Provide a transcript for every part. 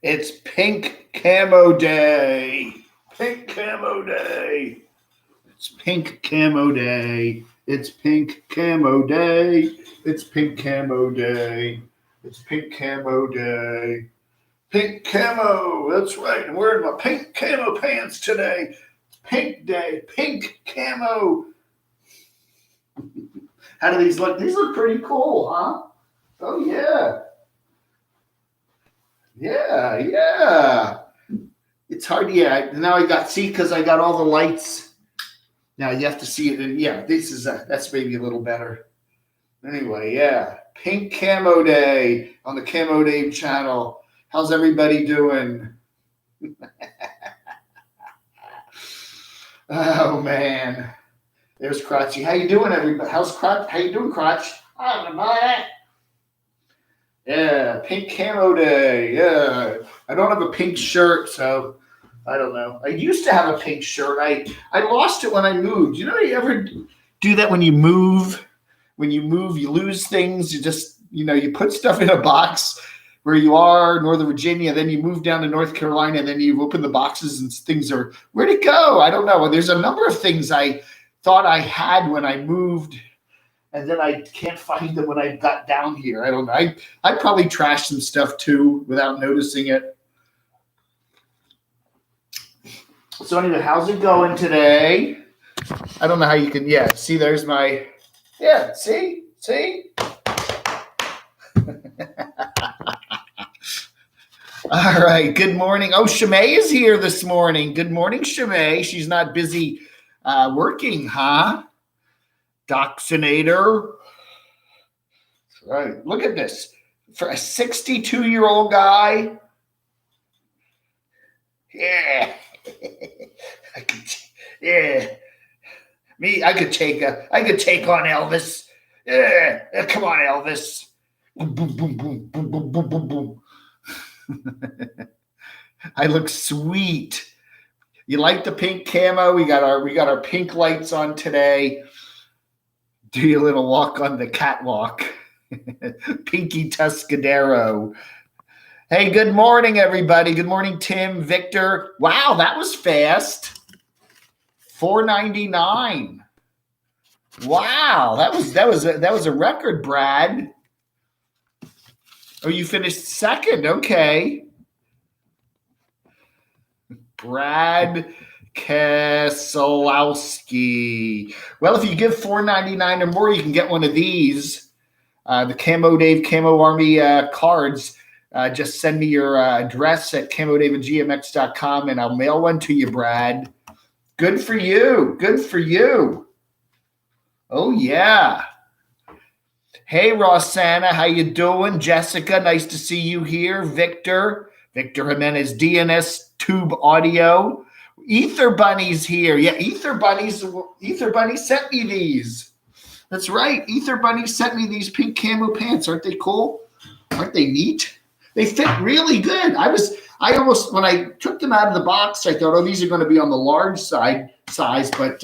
It's pink camo day. Pink camo day. It's pink camo day. It's pink camo day. It's pink camo day. It's pink camo day. Pink camo. That's right. I'm wearing my pink camo pants today. It's pink day. Pink camo. How do these look? These look pretty cool, huh? Oh, yeah. Yeah. It's hard. Yeah. Now I got, see, because I got all the lights. Now you have to see it. And yeah, that's maybe a little better. Anyway, yeah. Pink Camo Day on the CamoDAVE channel. How's everybody doing? Oh, man. There's Crotchy. How you doing, everybody? How's Crotch? How you doing, Crotch? Yeah, pink camo day. Yeah. I don't have a pink shirt, so I don't know. I used to have a pink shirt. I lost it when I moved. You know, you ever do that when you move? When you move, you lose things. You just, you put stuff in a box where you are, Northern Virginia, then you move down to North Carolina, and then you open the boxes and things are, where'd it go? I don't know. There's a number of things I thought I had when I moved, and then I can't find them when I got down here. I don't know. I probably trashed some stuff too without noticing it. So anyway, how's it going today? I don't know how you can, see, there's my, see? All right, good morning. Oh, Shimei is here this morning. Good morning, Shimei. She's not busy working, huh? Doxinator. That's right. Look at this. For a 62-year-old guy. Yeah. I could take on Elvis. Yeah. Come on, Elvis. Boom, boom, boom, boom, boom, boom, boom, boom, boom. I look sweet. You like the pink camo? We got our pink lights on today. Do your little walk on the catwalk. Pinky Tuscadero. Hey, good morning, everybody. Good morning, Tim, Victor. Wow, that was fast. $4.99. Wow, that was a record, Brad. Oh, you finished second. Okay. Brad Keselowski. Well, if you give $4.99 or more, you can get one of these. The CamoDAVE Camo Army cards. Just send me your address at camodave@gmx.com and I'll mail one to you, Brad. Good for you. Good for you. Oh, yeah. Hey, Rosanna, how you doing? Jessica, nice to see you here. Victor Jimenez, DNS Tube Audio. Ether Bunny's here. Yeah, Ether Bunny sent me these. That's right. Ether Bunny sent me these pink camo pants. Aren't they cool? Aren't they neat? They fit really good. I almost, when I took them out of the box, I thought, oh, these are going to be on the large size, but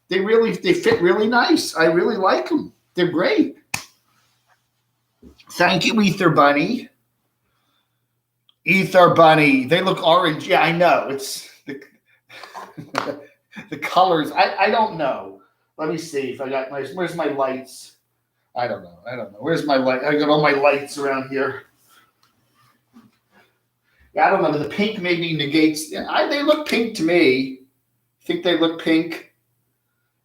they fit really nice. I really like them. They're great. Thank you, Ether Bunny. Ether Bunny. They look orange. Yeah, I know. It's the colors. I don't know. Let me see if I got where's my lights? I don't know. Where's my light? I got all my lights around here. Yeah, I don't know. The pink maybe negates. They look pink to me. Think they look pink?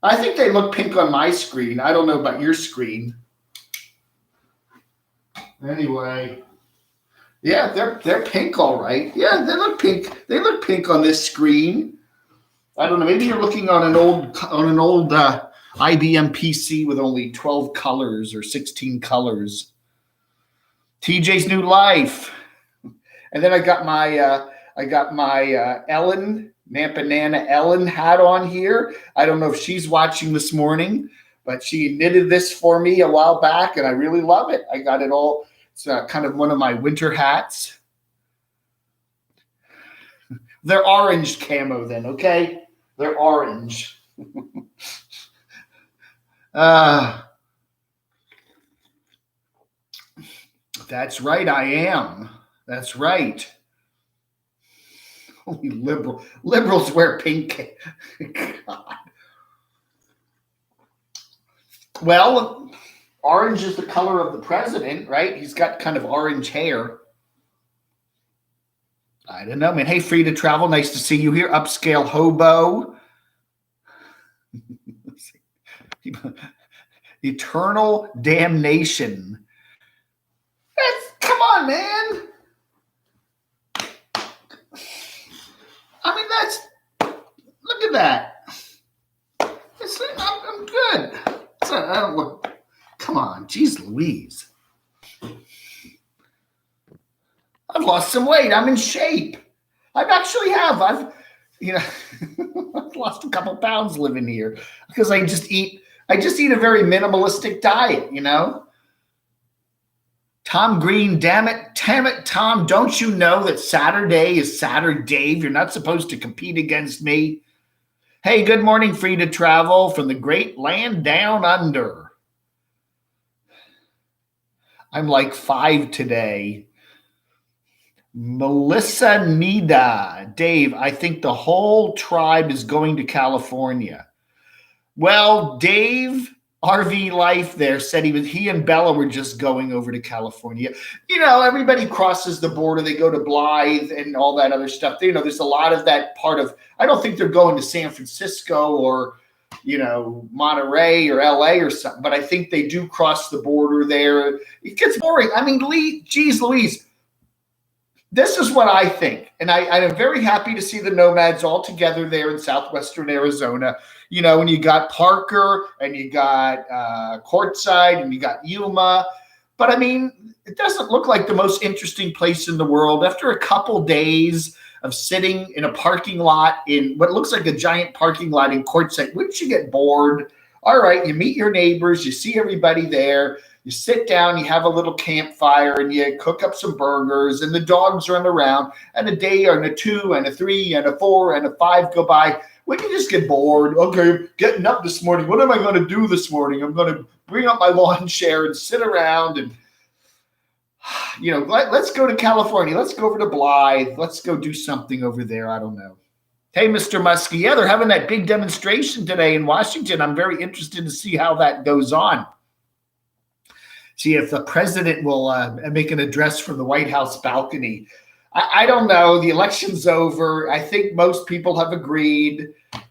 I think they look pink on my screen. I don't know about your screen. Anyway, yeah, they're pink, all right. Yeah, they look pink. They look pink on this screen. I don't know. Maybe you're looking on an old IBM PC with only 12 colors or 16 colors. TJ's New Life, and then I got my Ellen Nampanana Ellen hat on here. I don't know if she's watching this morning, but she knitted this for me a while back, and I really love it. I got it all. It's kind of one of my winter hats. They're orange camo then, okay? They're orange. That's right, I am. That's right. Only liberals wear pink. God. Well, orange is the color of the president, right? He's got kind of orange hair. I don't know, man. Hey, free to travel. Nice to see you here. Upscale hobo. Eternal damnation. Come on, man. I mean, look at that. I'm good. I don't look, come on. Jeez Louise. I've lost some weight. I'm in shape. I've lost a couple pounds living here because I just eat a very minimalistic diet, Tom Green, damn it, Tom, don't you know that Saturday is SaturDAVE? You're not supposed to compete against me. Hey, good morning, free to travel from the great land down under. I'm like 5 today. Melissa Nida, Dave, I think the whole tribe is going to California. Well, Dave, RV Life there said he and Bella were just going over to California. Everybody crosses the border. They go to Blythe and all that other stuff. There's a lot of that part of, I don't think they're going to San Francisco or, Monterey or LA or something, but I think they do cross the border there. It gets boring. I mean, geez Louise, this is what I think. And I am very happy to see the nomads all together there in southwestern Arizona. When you got Parker and you got Quartzsite and you got Yuma. But I mean, it doesn't look like the most interesting place in the world. After a couple days of sitting in a parking lot in what looks like a giant parking lot in Quartzsite, wouldn't you get bored? All right, you meet your neighbors, you see everybody there. You sit down, you have a little campfire, and you cook up some burgers, and the dogs run around, and a day and a 2 and a 3 and a 4 and a 5 go by. When you just get bored, okay, getting up this morning, what am I going to do this morning? I'm going to bring up my lawn chair and sit around and, let's go to California. Let's go over to Blythe. Let's go do something over there. I don't know. Hey, Mr. Muskie, yeah, they're having that big demonstration today in Washington. I'm very interested to see how that goes on. See if the president will make an address from the White House balcony. I don't know. The election's over. I think most people have agreed,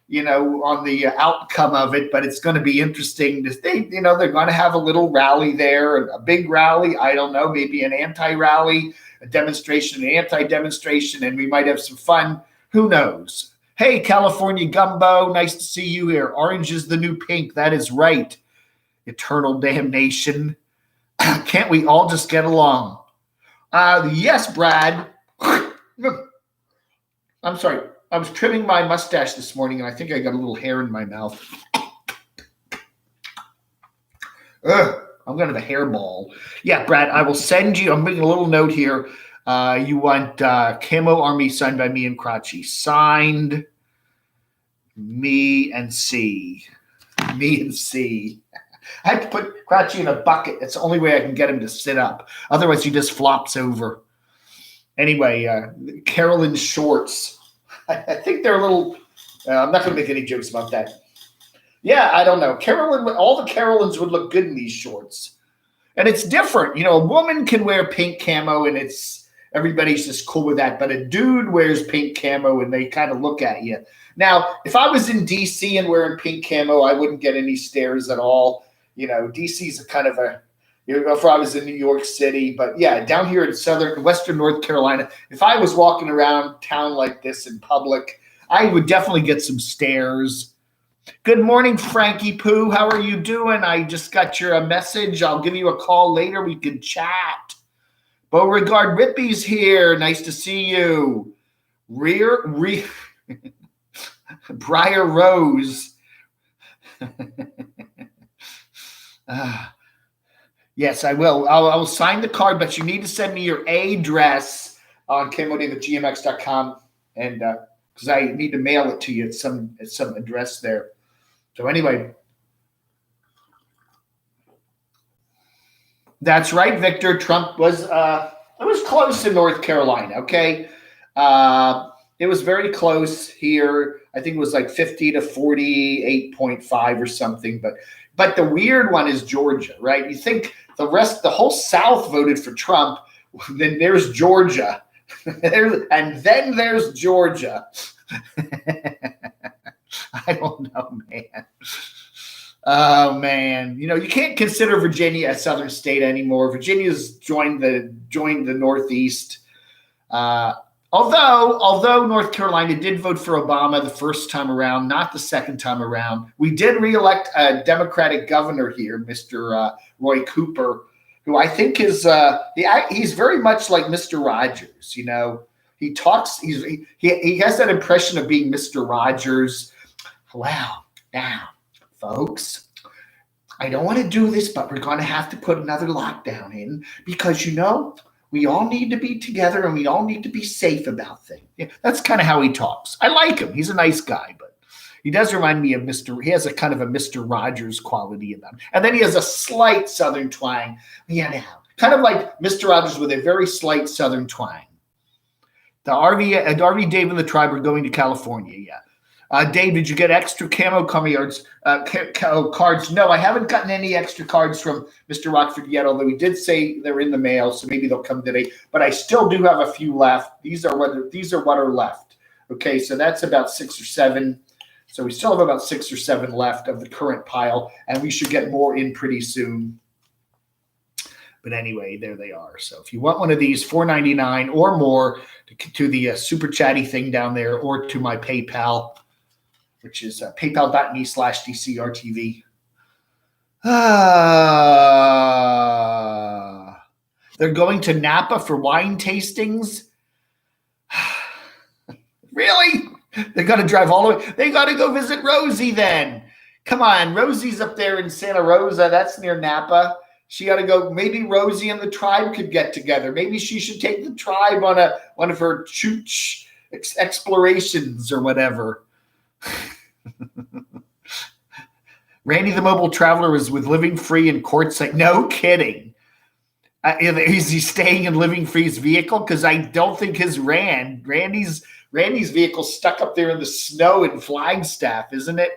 on the outcome of it, but it's going to be interesting to think, they're going to have a little rally there, a big rally. I don't know, maybe an anti-rally, a demonstration, an anti-demonstration, and we might have some fun. Who knows? Hey, California Gumbo, nice to see you here. Orange is the new pink. That is right. Eternal damnation. Can't we all just get along? Yes, Brad. I'm sorry. I was trimming my mustache this morning, and I think I got a little hair in my mouth. I'm going to have a hairball. Yeah, Brad, I will send you. I'm making a little note here. You want Camo Army signed by me and Crotchy. Signed me and C. Me and C. I have to put Crotchy in a bucket. It's the only way I can get him to sit up. Otherwise, he just flops over. Anyway, Carolyn's shorts. I think they're a little I'm not going to make any jokes about that. Yeah, I don't know. All the Carolyns would look good in these shorts. And it's different. A woman can wear pink camo and everybody's just cool with that. But a dude wears pink camo and they kind of look at you. Now, if I was in D.C. and wearing pink camo, I wouldn't get any stares at all. D.C.'s a kind of if I was in New York City, but yeah, down here in Western North Carolina, if I was walking around town like this in public, I would definitely get some stares. Good morning, Frankie Pooh. How are you doing? I just got your message. I'll give you a call later. We can chat. Beauregard Rippy's here. Nice to see you. Briar Rose. Yes, I will. I will sign the card, but you need to send me your address on camodave@gmx.com, and because I need to mail it to you at some address there. So anyway, that's right, Victor. Trump was it was close in North Carolina. Okay, It was very close here. I think it was like 50 to 48.5 or something. But the weird one is Georgia, right? You think the whole South voted for Trump. Then there's Georgia. And then there's Georgia. I don't know, man. Oh, man. You know, you can't consider Virginia a southern state anymore. Virginia's joined the Northeast. Although North Carolina did vote for Obama the first time around, not the second time around. We did reelect a Democratic governor here, Mr. Roy Cooper, who I think is he's very much like Mr. Rogers. You know, he talks. He has that impression of being Mr. Rogers. Well, now, folks, I don't want to do this, but we're going to have to put another lockdown in because, you know, we all need to be together and we all need to be safe about things. Yeah, that's kind of how he talks. I like him. He's a nice guy, but he does remind me of he has a kind of a Mr. Rogers quality about him. And then he has a slight Southern twang. Yeah, kind of like Mr. Rogers with a very slight Southern twang. The RV Dave and the tribe are going to California, yeah. Dave, did you get extra camo cards? No, I haven't gotten any extra cards from Mr. Rockford yet, although he did say they're in the mail, so maybe they'll come today. But I still do have a few left. These are what are left. Okay, so that's about 6 or 7. So we still have about 6 or 7 left of the current pile, and we should get more in pretty soon. But anyway, there they are. So if you want one of these, $4.99 or more to the super chatty thing down there, or to my PayPal, which is paypal.me/DCRTV. They're going to Napa for wine tastings. Really? They're going to drive all the way. They got to go visit Rosie then. Come on, Rosie's up there in Santa Rosa. That's near Napa. She got to go. Maybe Rosie and the tribe could get together. Maybe she should take the tribe on one of her chooch explorations or whatever. Randy the Mobile Traveler was with Living Free in Quartzsite. No kidding. Is he staying in Living Free's vehicle? Because I don't think Randy's vehicle stuck up there in the snow in Flagstaff, isn't it?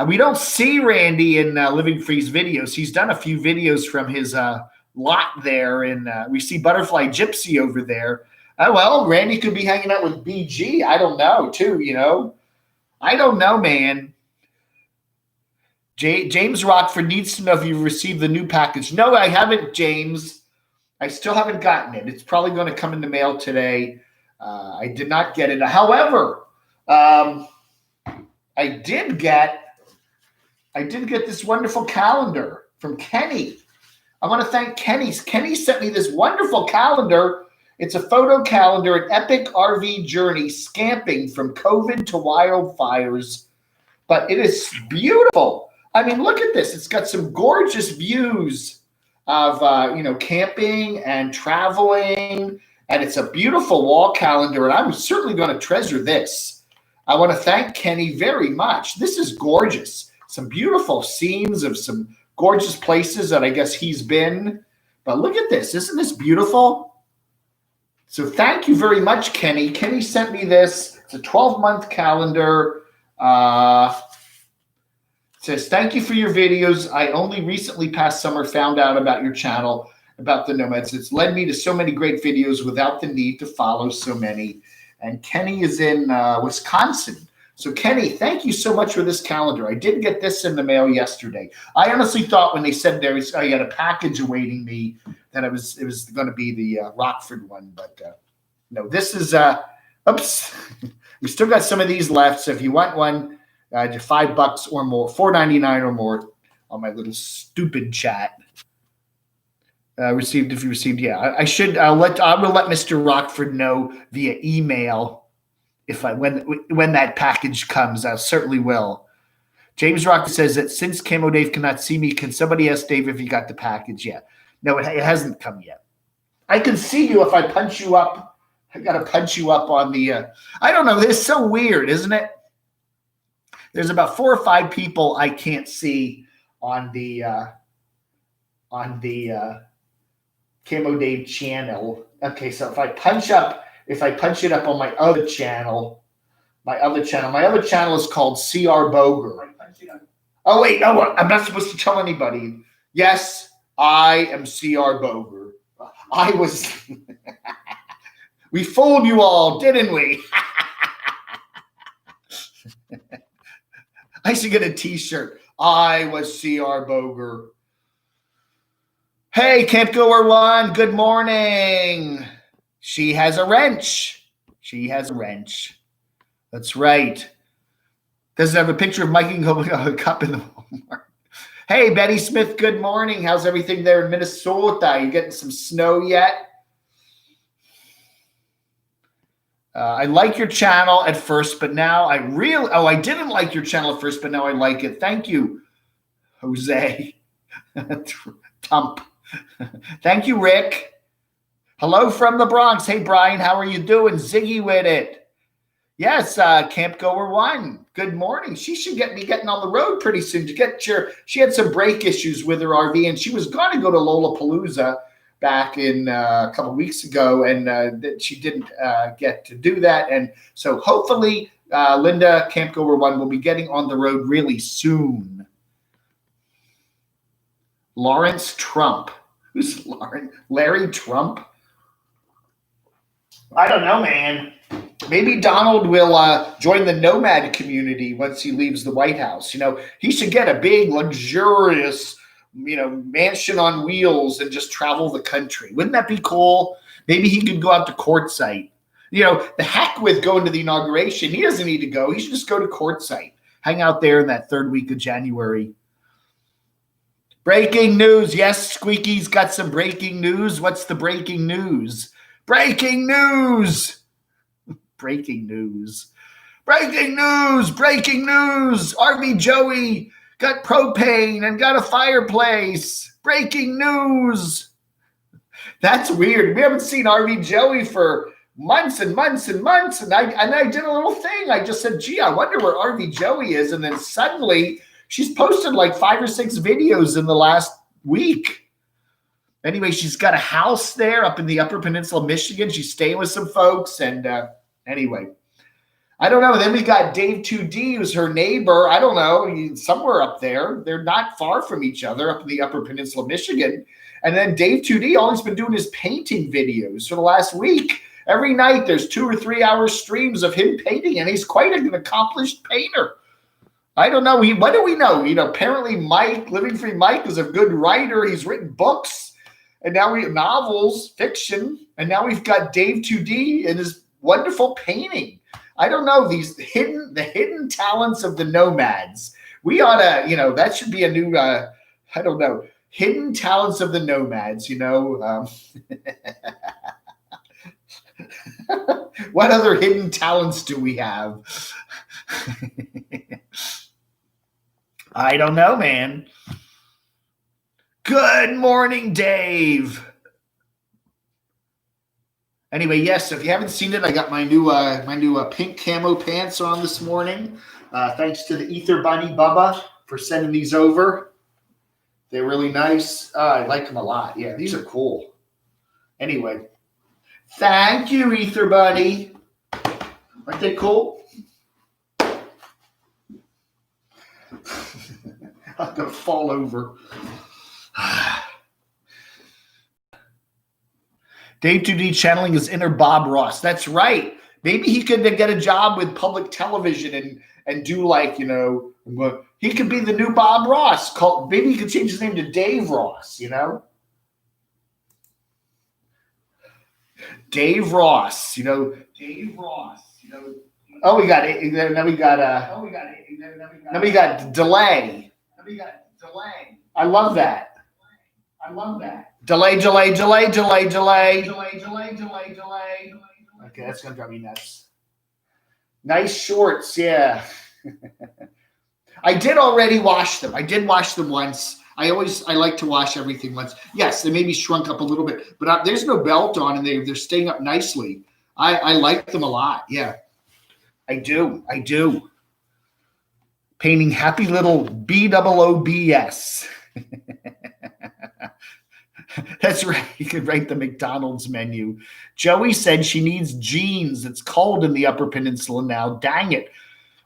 We don't see Randy in Living Free's videos. He's done a few videos from his lot there, and we see Butterfly Gypsy over there. Well, Randy could be hanging out with BG. I don't know, too, you know. I don't know, man. James Rockford needs to know if you've received the new package. No, I haven't, James. I still haven't gotten it. It's probably going to come in the mail today. I did not get it. However, I did get this wonderful calendar from Kenny. I want to thank Kenny. Kenny sent me this wonderful calendar. It's a photo calendar, an epic RV journey, scamping from COVID to wildfires. But it is beautiful. I mean, look at this. It's got some gorgeous views of, camping and traveling. And it's a beautiful wall calendar. And I'm certainly going to treasure this. I want to thank Kenny very much. This is gorgeous. Some beautiful scenes of some gorgeous places that I guess he's been. But look at this. Isn't this beautiful? So thank you very much, Kenny. Kenny sent me this. It's a 12-month calendar. It says, thank you for your videos. I only recently past summer found out about your channel, about the nomads. It's led me to so many great videos without the need to follow so many. And Kenny is in Wisconsin. So, Kenny, thank you so much for this calendar. I did get this in the mail yesterday. I honestly thought when they said I had a package awaiting me that it was going to be the Rockford one. But no, this is oops. We still got some of these left. So if you want one, $5 or more, $4.99 or more on my little stupid chat. I will let Mr. Rockford know via email. When that package comes, I certainly will. James Rock says that since Camo Dave cannot see me, can somebody ask Dave if he got the package yet? No, it hasn't come yet. I can see you if I punch you up. I got to punch you up on the. I don't know. This is so weird, isn't it? There's about 4 or 5 people I can't see on the Camo Dave channel. Okay, so if I punch up if I punch it up on my other channel, my other channel is called CR Boger. Oh, wait, no, I'm not supposed to tell anybody. Yes, I am CR Boger. I was, we fooled you all, didn't we? I should get a t-shirt. I was CR Boger. Hey, Camp Goer One, good morning. She has a wrench. She has a wrench. That's right. Doesn't have a picture of Mikey holding a cup in the Walmart. Hey, Betty Smith, good morning. How's everything there in Minnesota? You getting some snow yet? I like your channel at first, but now I didn't like your channel at first, but now I like it. Thank you, Jose. Tump. Thank you, Rick. Hello from the Bronx. Hey, Brian, how are you doing? Ziggy with it. Yes, Camp Goer One. Good morning. She should be getting on the road pretty soon she had some brake issues with her RV, and she was going to go to Lollapalooza back in a couple of weeks ago, and she didn't get to do that. And so hopefully Linda, Camp Goer One, will be getting on the road really soon. Lawrence Trump. Who's Larry Trump? I don't know, man. Maybe Donald will join the nomad community once he leaves the White House. He should get a big, luxurious, mansion on wheels and just travel the country. Wouldn't that be cool? Maybe he could go out to Quartzsite. The heck with going to the inauguration. He doesn't need to go. He should just go to Quartzsite. Hang out there in that third week of January. Breaking news. Yes, Squeaky's got some breaking news. What's the breaking news? Breaking news. Breaking news. Breaking news. Breaking news. RV Joey got propane and got a fireplace. Breaking news. That's weird. We haven't seen RV Joey for months and months and months. And I did a little thing. I just said, gee, I wonder where RV Joey is. And then suddenly she's posted like 5 or 6 videos in the last week. Anyway, she's got a house there up in the Upper Peninsula of Michigan. She's staying with some folks. And anyway, I don't know. Then we got Dave 2D, who's her neighbor. I don't know, somewhere up there. They're not far from each other up in the Upper Peninsula of Michigan. And then Dave 2D, all he's been doing is painting videos for the last week. Every night there's 2 or 3 hour streams of him painting, and he's quite an accomplished painter. I don't know. What do we know? Apparently Mike, Living Free Mike, is a good writer. He's written books, and now we have novels, fiction, and now we've got Dave 2D and his wonderful painting. I don't know, the hidden talents of the nomads. We ought to, that should be a new, I don't know, hidden talents of the nomads, What other hidden talents do we have? I don't know, man. Good morning, Dave. Anyway, yes, if you haven't seen it, I got my new pink camo pants on this morning. Thanks to the Ether Bunny Bubba for sending these over. They're really nice. I like them a lot. Yeah, these are cool. Anyway, thank you, Ether Bunny. Aren't they cool? I'm going to fall over. Dave 2D channeling his inner Bob Ross. That's right. Maybe he could get a job with public television and do he could be the new Bob Ross. Maybe he could change his name to Dave Ross, Dave Ross, Dave Ross, Oh, we got it. Now we got delay. I love that. Delay. Okay, that's gonna drive me nuts. Nice shorts, yeah. I did already wash them. I did wash them once. I like to wash everything once. Yes, they maybe shrunk up a little bit, but there's no belt on, and they're staying up nicely. I like them a lot. Yeah, I do. Painting happy little BOOBS. That's right. You could write the McDonald's menu. Joey said she needs jeans. It's cold in the Upper Peninsula now. Dang it.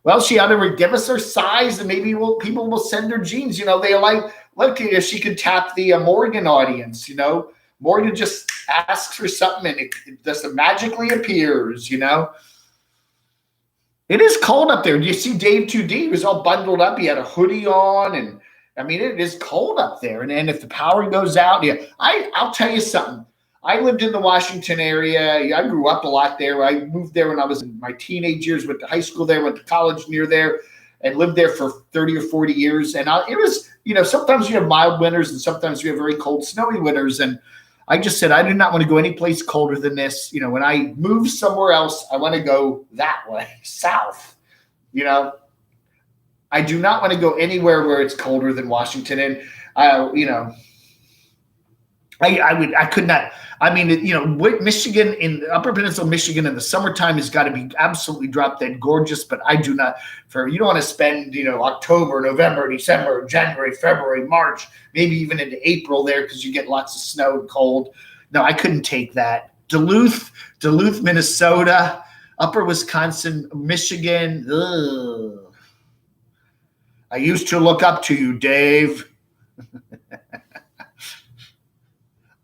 Well, she ought to give us her size, and maybe people will send her jeans. They like, look, if she could tap the Morgan audience, Morgan just asks for something, and it just magically appears, It is cold up there. Do you see Dave 2D? He was all bundled up. He had a hoodie on, and I mean, it is cold up there. And if the power goes out, I'll tell you something. I lived in the Washington area. I grew up a lot there. I moved there when I was in my teenage years, went to high school there, went to college near there, and lived there for 30 or 40 years. And it was, sometimes you have mild winters and sometimes you have very cold, snowy winters. And I just said, I do not want to go any place colder than this. When I move somewhere else, I want to go that way, south. I do not want to go anywhere where it's colder than Washington. And, I could not. I mean, Michigan, in the Upper Peninsula, Michigan in the summertime has got to be absolutely drop dead gorgeous. But I do not, you don't want to spend, October, November, December, January, February, March, maybe even into April there because you get lots of snow and cold. No, I couldn't take that. Duluth, Minnesota, Upper Wisconsin, Michigan. Ugh. I used to look up to you, Dave.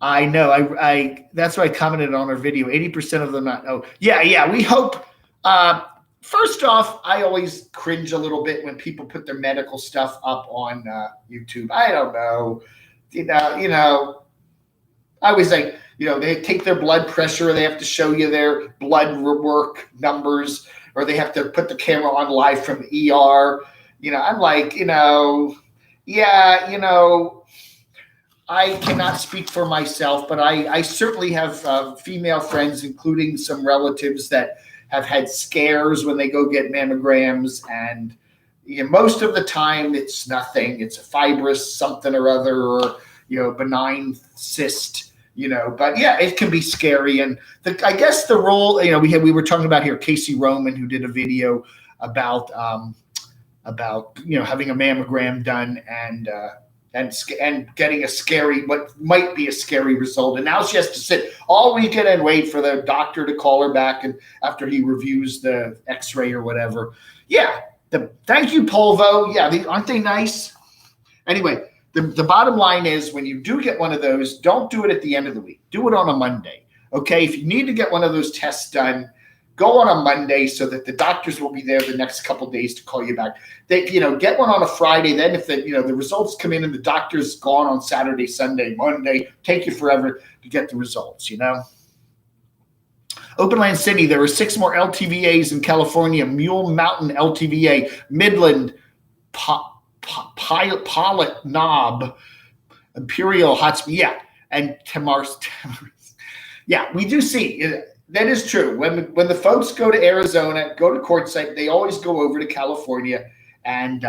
I know. I that's why I commented on our video. 80% of them not. Oh, yeah. We hope. First off, I always cringe a little bit when people put their medical stuff up on YouTube. I don't know. I always like, they take their blood pressure. They have to show you their blood work numbers, or they have to put the camera on live from the ER. I'm like, I cannot speak for myself, but I certainly have female friends, including some relatives that have had scares when they go get mammograms. And most of the time it's nothing. It's a fibrous something or other, or, benign cyst, but yeah, it can be scary. And I guess the role, we were talking about here, Casey Roman, who did a video about having a mammogram done and getting what might be a scary result. And now she has to sit all weekend and wait for the doctor to call her back and after he reviews the x-ray or whatever. Yeah. Thank you, Polvo. Yeah. Aren't they nice? Anyway, the bottom line is when you do get one of those, don't do it at the end of the week. Do it on a Monday. Okay. If you need to get one of those tests done, go on a Monday so that the doctors will be there the next couple of days to call you back. They, get one on a Friday. Then if the results come in and the doctor's gone on Saturday, Sunday, Monday, take you forever to get the results, Openland City, there are 6 more LTVAs in California: Mule Mountain LTVA, Midland, Pilot Knob, Imperial Hot Springs, and Tamars. Yeah, we do see that is true. When the folks go to Arizona, go to Quartzsite, they always go over to California. And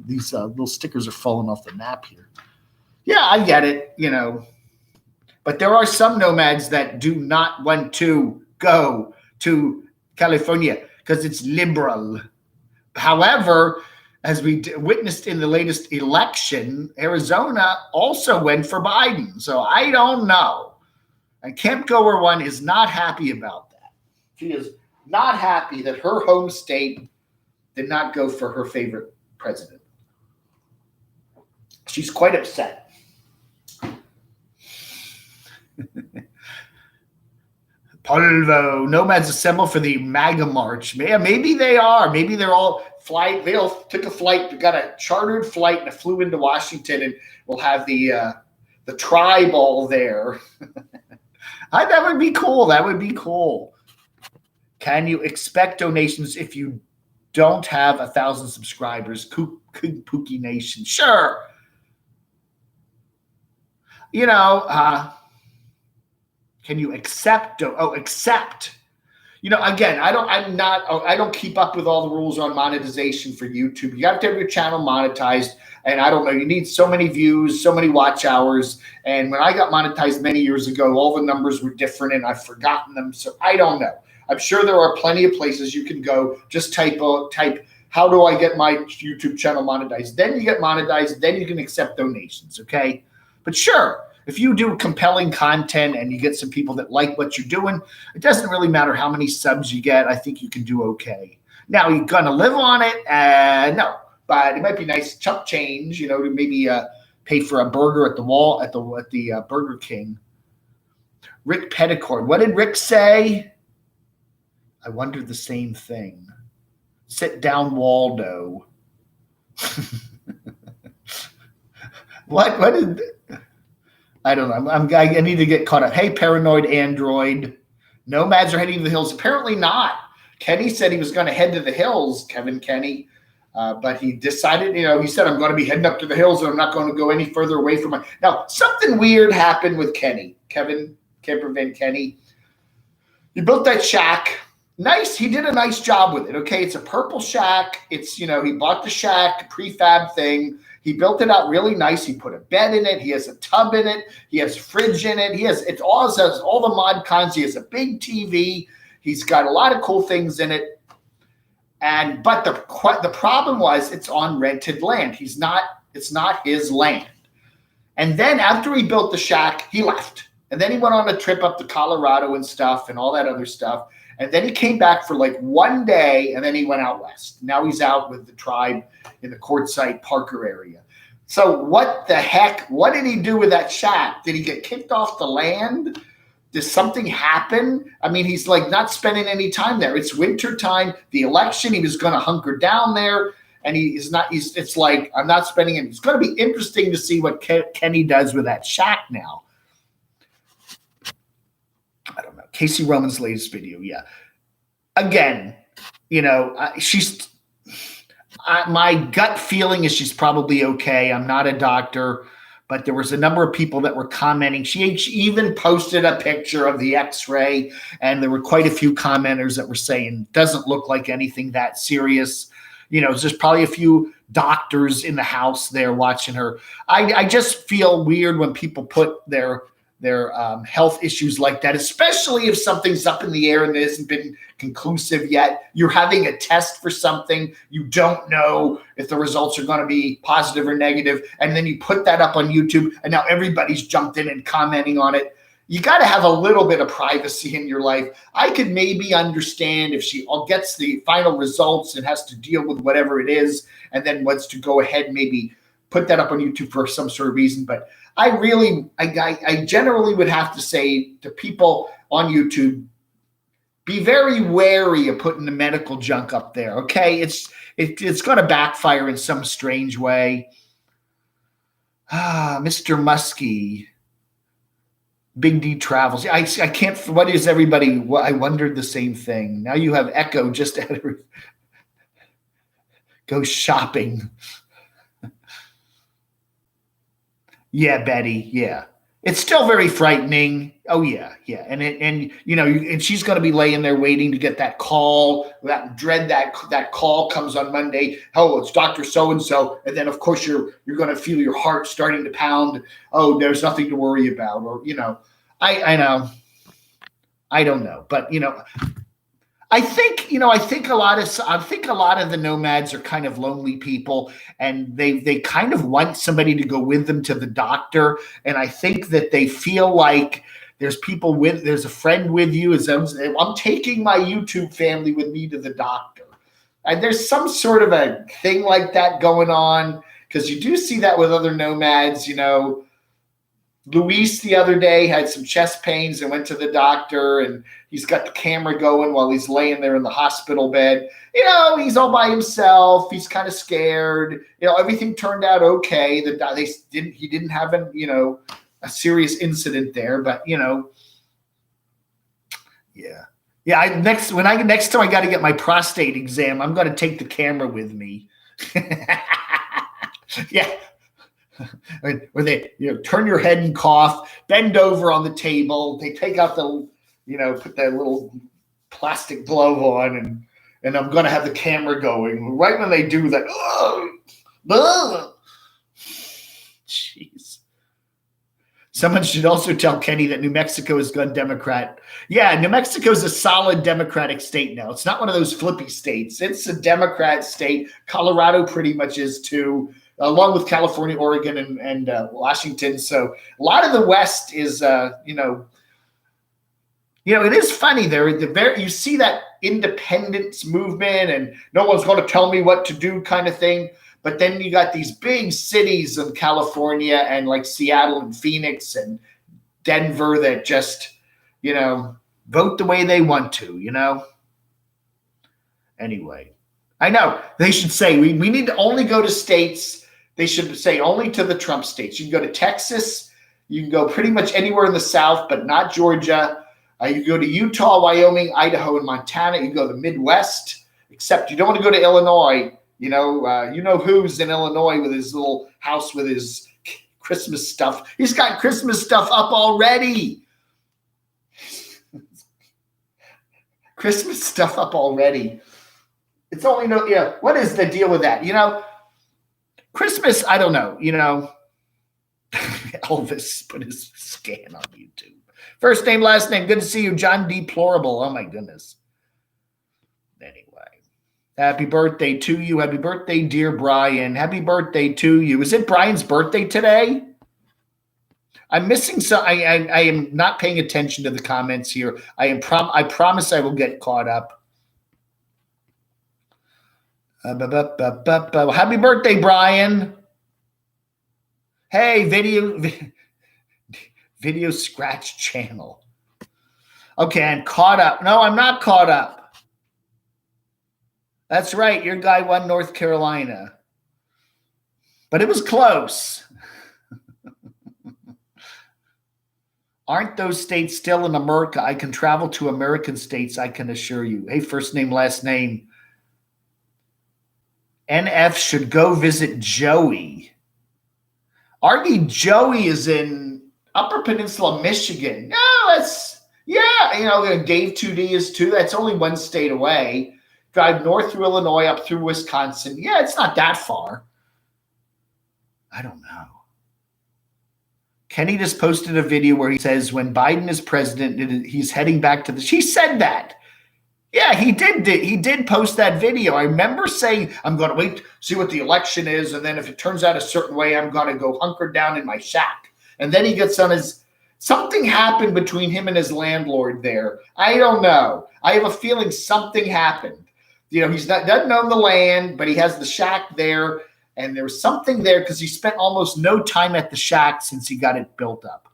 these little stickers are falling off the map here. Yeah, I get it, But there are some nomads that do not want to go to California because it's liberal. However, as we witnessed in the latest election, Arizona also went for Biden. So I don't know. And Camp Goer One is not happy about that. She is not happy that her home state did not go for her favorite president. She's quite upset. Polvo, nomads assemble for the MAGA march. Yeah, maybe they are. Maybe they're all they all took a flight, got a chartered flight and flew into Washington, and we'll have the tribe all there. That would be cool. That would be cool. Can you expect donations if you don't have 1,000 subscribers? Pookie Nation. Sure. Can you accept? Accept. Again, I don't keep up with all the rules on monetization for YouTube. You have to have your channel monetized. And I don't know, you need so many views, so many watch hours. And when I got monetized many years ago, all the numbers were different and I've forgotten them. So I don't know. I'm sure there are plenty of places you can go. Just type, how do I get my YouTube channel monetized? Then you get monetized. Then you can accept donations. Okay. But sure, if you do compelling content and you get some people that like what you're doing, it doesn't really matter how many subs you get. I think you can do okay. Now, you're going to live on it? No, but it might be nice chump change, to maybe pay for a burger at the Burger King. Rick Petticord. What did Rick say? I wondered the same thing. Sit down, Waldo. What did I don't know. I need to get caught up. Hey, paranoid android. Nomads are heading to the hills. Apparently not. Kenny said he was going to head to the hills, Kevin Kenny. But he decided, he said, I'm going to be heading up to the hills and I'm not going to go any further away from Now, something weird happened with Kenny. Kevin Campervan Kenny. He built that shack. Nice. He did a nice job with it. Okay. It's a purple shack. It's, he bought the shack, prefab thing. He built it out really nice. He put a bed in it. He has a tub in it. He has a fridge in it. Has all the mod cons. He has a big TV. He's got a lot of cool things in it. But the problem was it's on rented land. It's not his land. And then after he built the shack, he left. And then he went on a trip up to Colorado and stuff and all that other stuff. And then he came back for like one day, and then he went out west. Now he's out with the tribe in the Quartzsite Parker area. So what the heck? What did he do with that shack? Did he get kicked off the land? Does something happen? I mean, he's like not spending any time there. It's winter time. The election, he was going to hunker down there, and it's like, I'm not spending it. It's going to be interesting to see what Kenny does with that shack now. I don't know. Casey Roman's latest video. Yeah. Again, my gut feeling is she's probably okay. I'm not a doctor, but there was a number of people that were commenting. She even posted a picture of the x-ray, and there were quite a few commenters that were saying, doesn't look like anything that serious. There's probably a few doctors in the house there watching her. I just feel weird when people put their health issues like that, especially if something's up in the air and it hasn't been conclusive yet. You're having a test for something. You don't know if the results are going to be positive or negative. And then you put that up on YouTube, and now everybody's jumped in and commenting on it. You got to have a little bit of privacy in your life. I could maybe understand if she gets the final results and has to deal with whatever it is, and then wants to go ahead and maybe put that up on YouTube for some sort of reason. But I generally would have to say to people on YouTube, be very wary of putting the medical junk up there. Okay. It's going to backfire in some strange way. Mr. Muskie, Big D travels. I can't, what is everybody? I wondered the same thing. Now you have Echo just at go shopping. Yeah, Betty. Yeah. It's still very frightening. Oh yeah. Yeah. And she's going to be laying there waiting to get that call, that call comes on Monday. Oh, it's Dr. So-and-so. And then of course you're going to feel your heart starting to pound. Oh, there's nothing to worry about. Or, I know. I don't know. But, I think a lot of the nomads are kind of lonely people, and they kind of want somebody to go with them to the doctor. And I think that they feel like there's a friend with you. I'm taking my YouTube family with me to the doctor. And there's some sort of a thing like that going on, because you do see that with other nomads. Luis the other day had some chest pains and went to the doctor, and he's got the camera going while he's laying there in the hospital bed. He's all by himself. He's kind of scared. Everything turned out okay. He didn't have a serious incident there, but yeah. Yeah. Next time I got to get my prostate exam, I'm going to take the camera with me. Yeah. Where they turn your head and cough, bend over on the table, they take out the put that little plastic glove on, and I'm gonna have the camera going right when they do that. Jeez. Someone should also tell Kenny that New Mexico has gone Democrat. Yeah, New Mexico is a solid Democratic state now. It's not one of those flippy states. It's a Democrat state. Colorado pretty much is too. along with California, Oregon, and Washington. So a lot of the West is, it is funny there. You see that independence movement and no one's going to tell me what to do kind of thing. But then you got these big cities in California and like Seattle and Phoenix and Denver that just, vote the way they want to, Anyway, I know they should say we need to only go to states. They should say only to the Trump states. You can go to Texas. You can go pretty much anywhere in the South, but not Georgia. You can go to Utah, Wyoming, Idaho, and Montana. You can go to the Midwest, except you don't want to go to Illinois. You know who's in Illinois with his little house with his Christmas stuff. He's got Christmas stuff up already. Christmas stuff up already. It's only what is the deal with that? Christmas, I don't know. Elvis put his scan on YouTube. First name, last name. Good to see you, John Deplorable. Oh my goodness. Anyway. Happy birthday to you. Happy birthday, dear Brian. Happy birthday to you. Is it Brian's birthday today? I'm missing some. I am not paying attention to the comments here. I promise I will get caught up. Happy birthday, Brian. Hey, video scratch channel. Okay, I'm caught up. No, I'm not caught up. That's right. Your guy won North Carolina. But it was close. Aren't those states still in America? I can travel to American states, I can assure you. Hey, first name, last name. NF should go visit Joey. Argy, Joey is in Upper Peninsula, Michigan. No, Dave 2D is too. That's only one state away. Drive north through Illinois, up through Wisconsin. Yeah, it's not that far. I don't know. Kenny just posted a video where he says when Biden is president, he's heading back to he said that. Yeah, he did post that video. I remember saying, I'm going to wait, see what the election is, and then if it turns out a certain way, I'm going to go hunker down in my shack. And then he gets on something happened between him and his landlord there. I don't know. I have a feeling something happened. Doesn't own the land, but he has the shack there. And there was something there because he spent almost no time at the shack since he got it built up.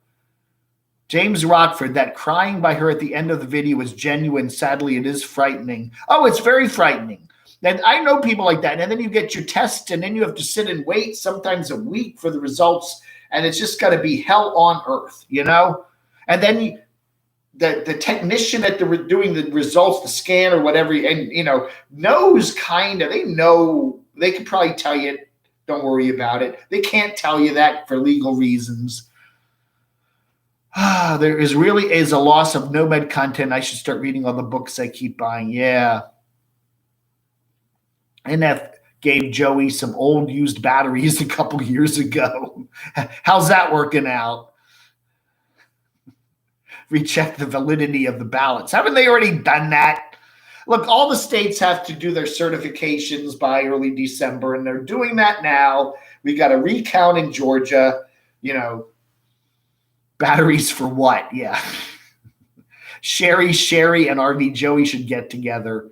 James Rockford, that crying by her at the end of the video was genuine. Sadly, it is frightening. Oh, it's very frightening. And I know people like that. And then you get your test, and then you have to sit and wait sometimes a week for the results. And it's just got to be hell on earth, And then the technician at doing the results, the scan or whatever, and, knows they know. They could probably tell you, don't worry about it. They can't tell you that for legal reasons. There really is a loss of nomad content. I should start reading all the books I keep buying. Yeah. NF gave Joey some old used batteries a couple years ago. How's that working out? Recheck the validity of the ballots. Haven't they already done that? Look, all the states have to do their certifications by early December, and they're doing that now. We got a recount in Georgia, batteries for what? Yeah. Sherry, and RV Joey should get together.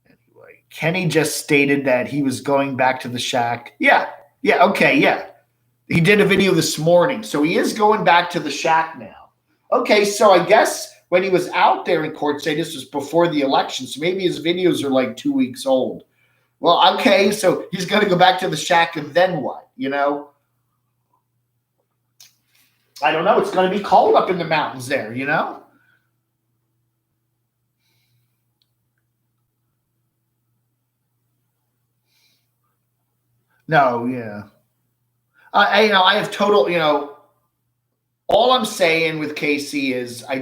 Anyway, Kenny just stated that he was going back to the shack. Yeah. Okay. Yeah. He did a video this morning. So he is going back to the shack now. Okay. So I guess when he was out there in court, say this was before the election, so maybe his videos are like 2 weeks old. Well, okay, so he's going to go back to the shack, and then what, I don't know. It's going to be cold up in the mountains there, No, yeah. I have total, all I'm saying with Casey is I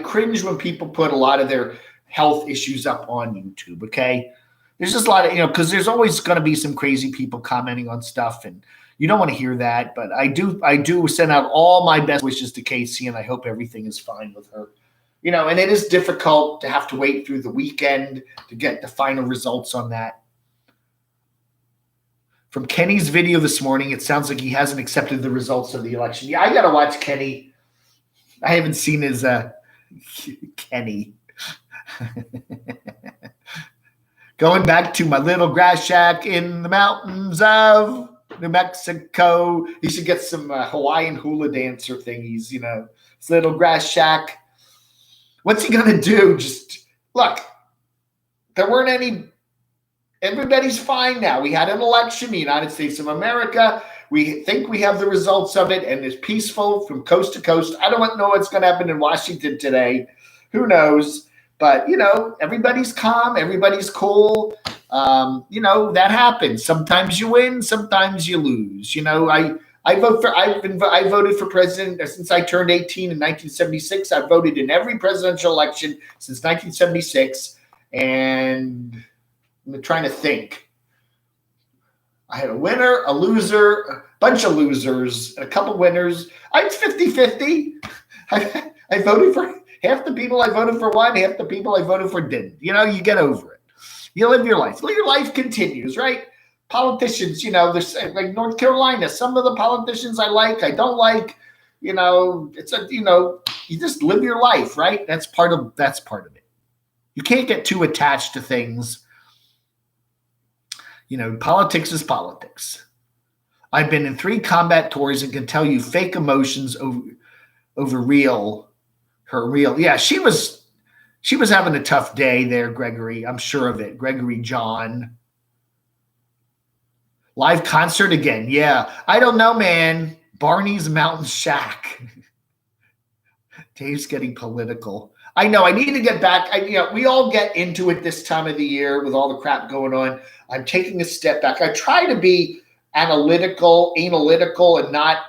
cringe when people put a lot of their health issues up on YouTube, okay? There's just a lot of, because there's always going to be some crazy people commenting on stuff, and you don't want to hear that, but I do send out all my best wishes to Casey, and I hope everything is fine with her. And it is difficult to have to wait through the weekend to get the final results on that. From Kenny's video this morning, it sounds like he hasn't accepted the results of the election. Yeah, I got to watch Kenny. I haven't seen his Kenny. Going back to my little grass shack in the mountains of New Mexico. He should get some Hawaiian hula dancer thingies, you know. His little grass shack. What's he going to do? Just, look, there weren't any. Everybody's fine now. We had an election in the United States of America. We think we have the results of it, and it's peaceful from coast to coast. I don't know what's going to happen in Washington today. Who knows? But, you know, everybody's calm. Everybody's cool. You know, that happens. Sometimes you win. Sometimes you lose. You know, I voted for president since I turned 18 in 1976. I've voted in every presidential election since 1976. And I'm trying to think. I had a winner, a loser, a bunch of losers, and a couple winners. It's 50-50. I voted for half the people I voted for won, half the people I voted for didn't. You know, you get over it. You live your life. Your life continues, right? Politicians, you know, there's like North Carolina. Some of the politicians I like, I don't like. You know, you just live your life, right? That's part of it. You can't get too attached to things. You know, politics is politics. I've been in 3 combat tours and can tell you fake emotions over real. Yeah, she was having a tough day there, Gregory. I'm sure of it. Gregory John. Live concert again. Yeah. I don't know, man. Barney's Mountain Shack. Dave's getting political. I know. I need to get back. We all get into it this time of the year with all the crap going on. I'm taking a step back. I try to be analytical, and not,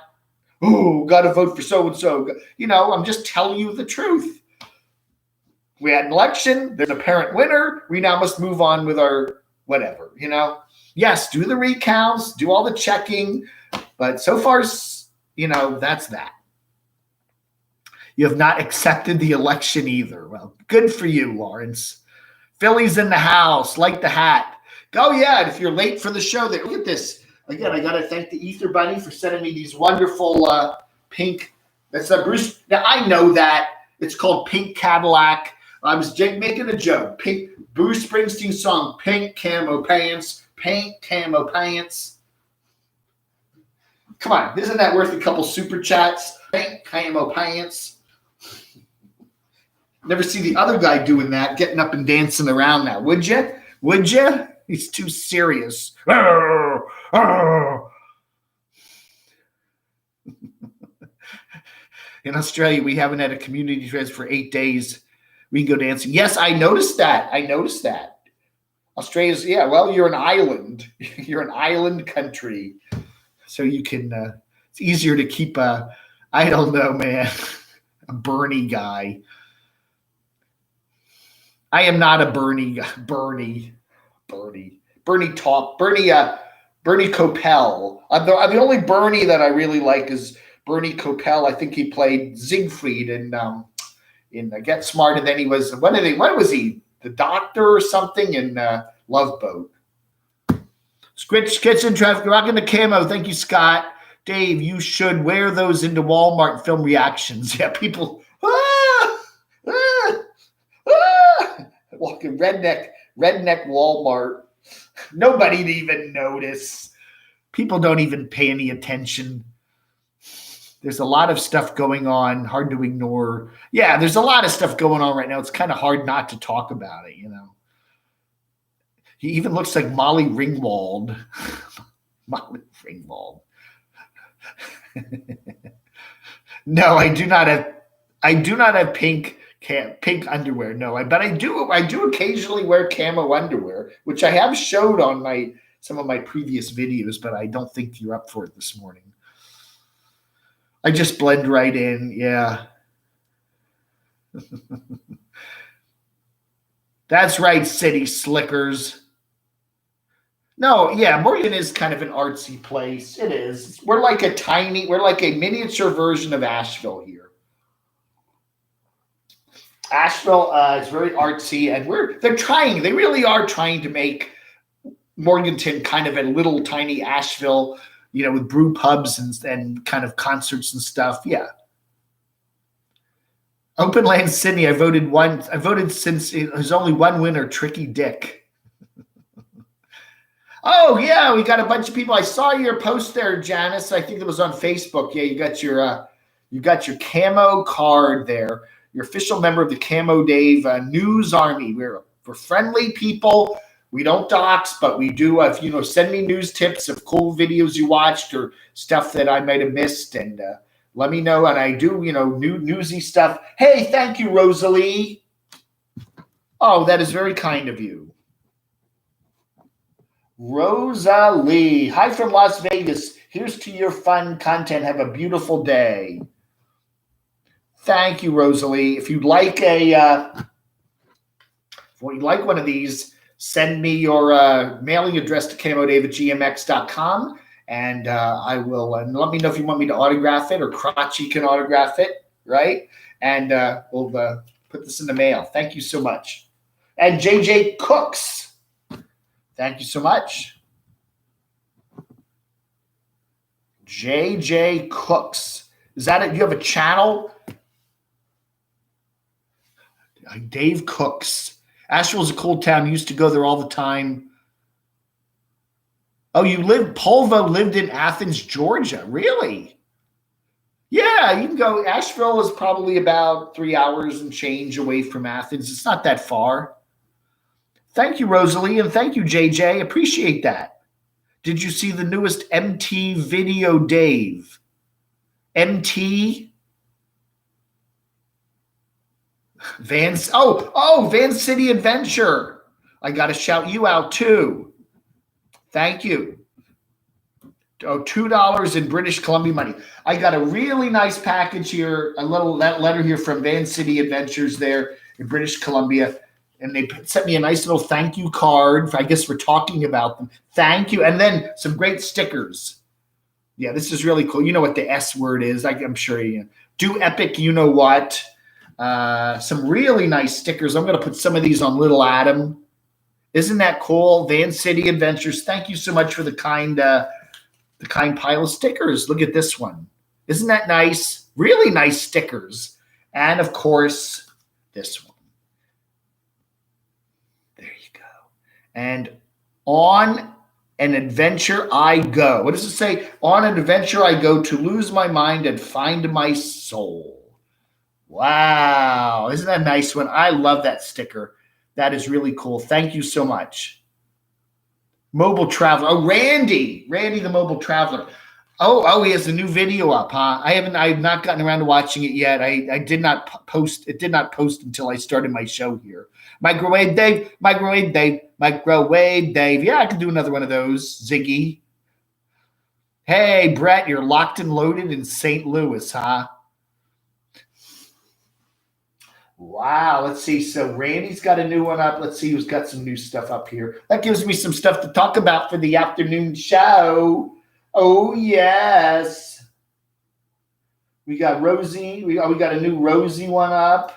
got to vote for so-and-so. You know, I'm just telling you the truth. We had an election. There's an apparent winner. We now must move on with our whatever, you know. Yes, do the recounts, do all the checking. But so far, you know, that's that. You have not accepted the election either. Well, good for you, Lawrence. Philly's in the house. Like the hat. Oh, yeah. And if you're late for the show, look at this. Again, I got to thank the Ether Bunny for sending me these wonderful pink. That's Bruce. Now, I know that. It's called Pink Cadillac. I was making a joke. Pink Bruce Springsteen song, Pink Camo Pants. Pink Camo Pants. Come on. Isn't that worth a couple super chats? Pink Camo Pants. Never see the other guy doing that, getting up and dancing around that. Would you? Would you? He's too serious. In Australia, we haven't had a community dress for 8 days. We can go dancing. Yes, I noticed that. Australia's, yeah, well, you're an island. You're an island country. So you can, it's easier to keep I don't know, man, a Bernie guy. I am not a Bernie guy. Bernie Coppell. The only Bernie that I really like is Bernie Coppell. I think he played Siegfried in Get Smart, and then he was what was he? The doctor or something in Love Boat. Scritch Kitchen Traffic, rocking the camo. Thank you, Scott. Dave, you should wear those into Walmart and film reactions. Yeah, people walking redneck Walmart. Nobody'd even notice. People don't even pay any attention. There's a lot of stuff going on, hard to ignore. Yeah, there's a lot of stuff going on right now. It's kind of hard not to talk about it, you know. He even looks like Molly Ringwald. Molly Ringwald. No, I do not have pink underwear. No, but I do occasionally wear camo underwear, which I have showed on some of my previous videos, but I don't think you're up for it this morning. I just blend right in. Yeah. That's right, City Slickers. No, yeah, Morgan is kind of an artsy place. It is. We're like a miniature version of Asheville here. Asheville is very artsy, and they really are trying to make Morganton, kind of a little tiny Asheville, with brew pubs and kind of concerts and stuff. Yeah. Open Land Sydney, I voted since there's only one winner, Tricky Dick. Oh yeah, we got a bunch of people. I saw your post there, Janice. I think it was on Facebook. Yeah, you got your camo card there. You're official member of the camodave News Army. We're friendly people. We don't dox, but we do. Send me news tips of cool videos you watched or stuff that I might have missed, and let me know. And I do, newsy stuff. Hey, thank you, Rosalie. Oh, that is very kind of you. Rosalie. Hi from Las Vegas. Here's to your fun content. Have a beautiful day. Thank you, Rosalie. If you'd like one of these, send me your mailing address to camodave@gmx.com, and I will. And let me know if you want me to autograph it or Crotchy can autograph it, right? And we'll put this in the mail. Thank you so much. And JJ Cooks, thank you so much. JJ Cooks, is that it? You have a channel? Dave Cooks. Asheville's a cool town. Used to go there all the time. Oh, Polvo lived in Athens, Georgia. Really? Yeah, you can go. Asheville is probably about 3 hours and change away from Athens. It's not that far. Thank you, Rosalie, and thank you, JJ. Appreciate that. Did you see the newest MT video, Dave? MT? Van City Adventure. I got to shout you out too. Thank you. Oh, $2 in British Columbia money. I got a really nice package here, that letter here from Van City Adventures there in British Columbia. And they sent me a nice little thank you card. I guess we're talking about them. Thank you. And then some great stickers. Yeah, this is really cool. You know what the S word is. I'm sure you do. Epic, you know what. Some really nice stickers. I'm going to put some of these on Little Adam. Isn't that cool? Van City Adventures. Thank you so much for the kind pile of stickers. Look at this one. Isn't that nice? Really nice stickers. And of course, this one. There you go. And on an adventure I go. What does it say? On an adventure I go to lose my mind and find my soul. Wow. Isn't that a nice one? I love that sticker. That is really cool. Thank you so much. Mobile Traveler. Oh, Randy the Mobile Traveler. Oh, he has a new video up, huh? I've not gotten around to watching it yet. I did not post. It did not post until I started my show here. Microwave Dave. Yeah, I can do another one of those. Ziggy. Hey, Brett, you're locked and loaded in St. Louis, huh? Wow, let's see. So Randy's got a new one up. Let's see who's got some new stuff up here. That gives me some stuff to talk about for the afternoon show. Oh, yes. We got Rosie. We got a new Rosie one up.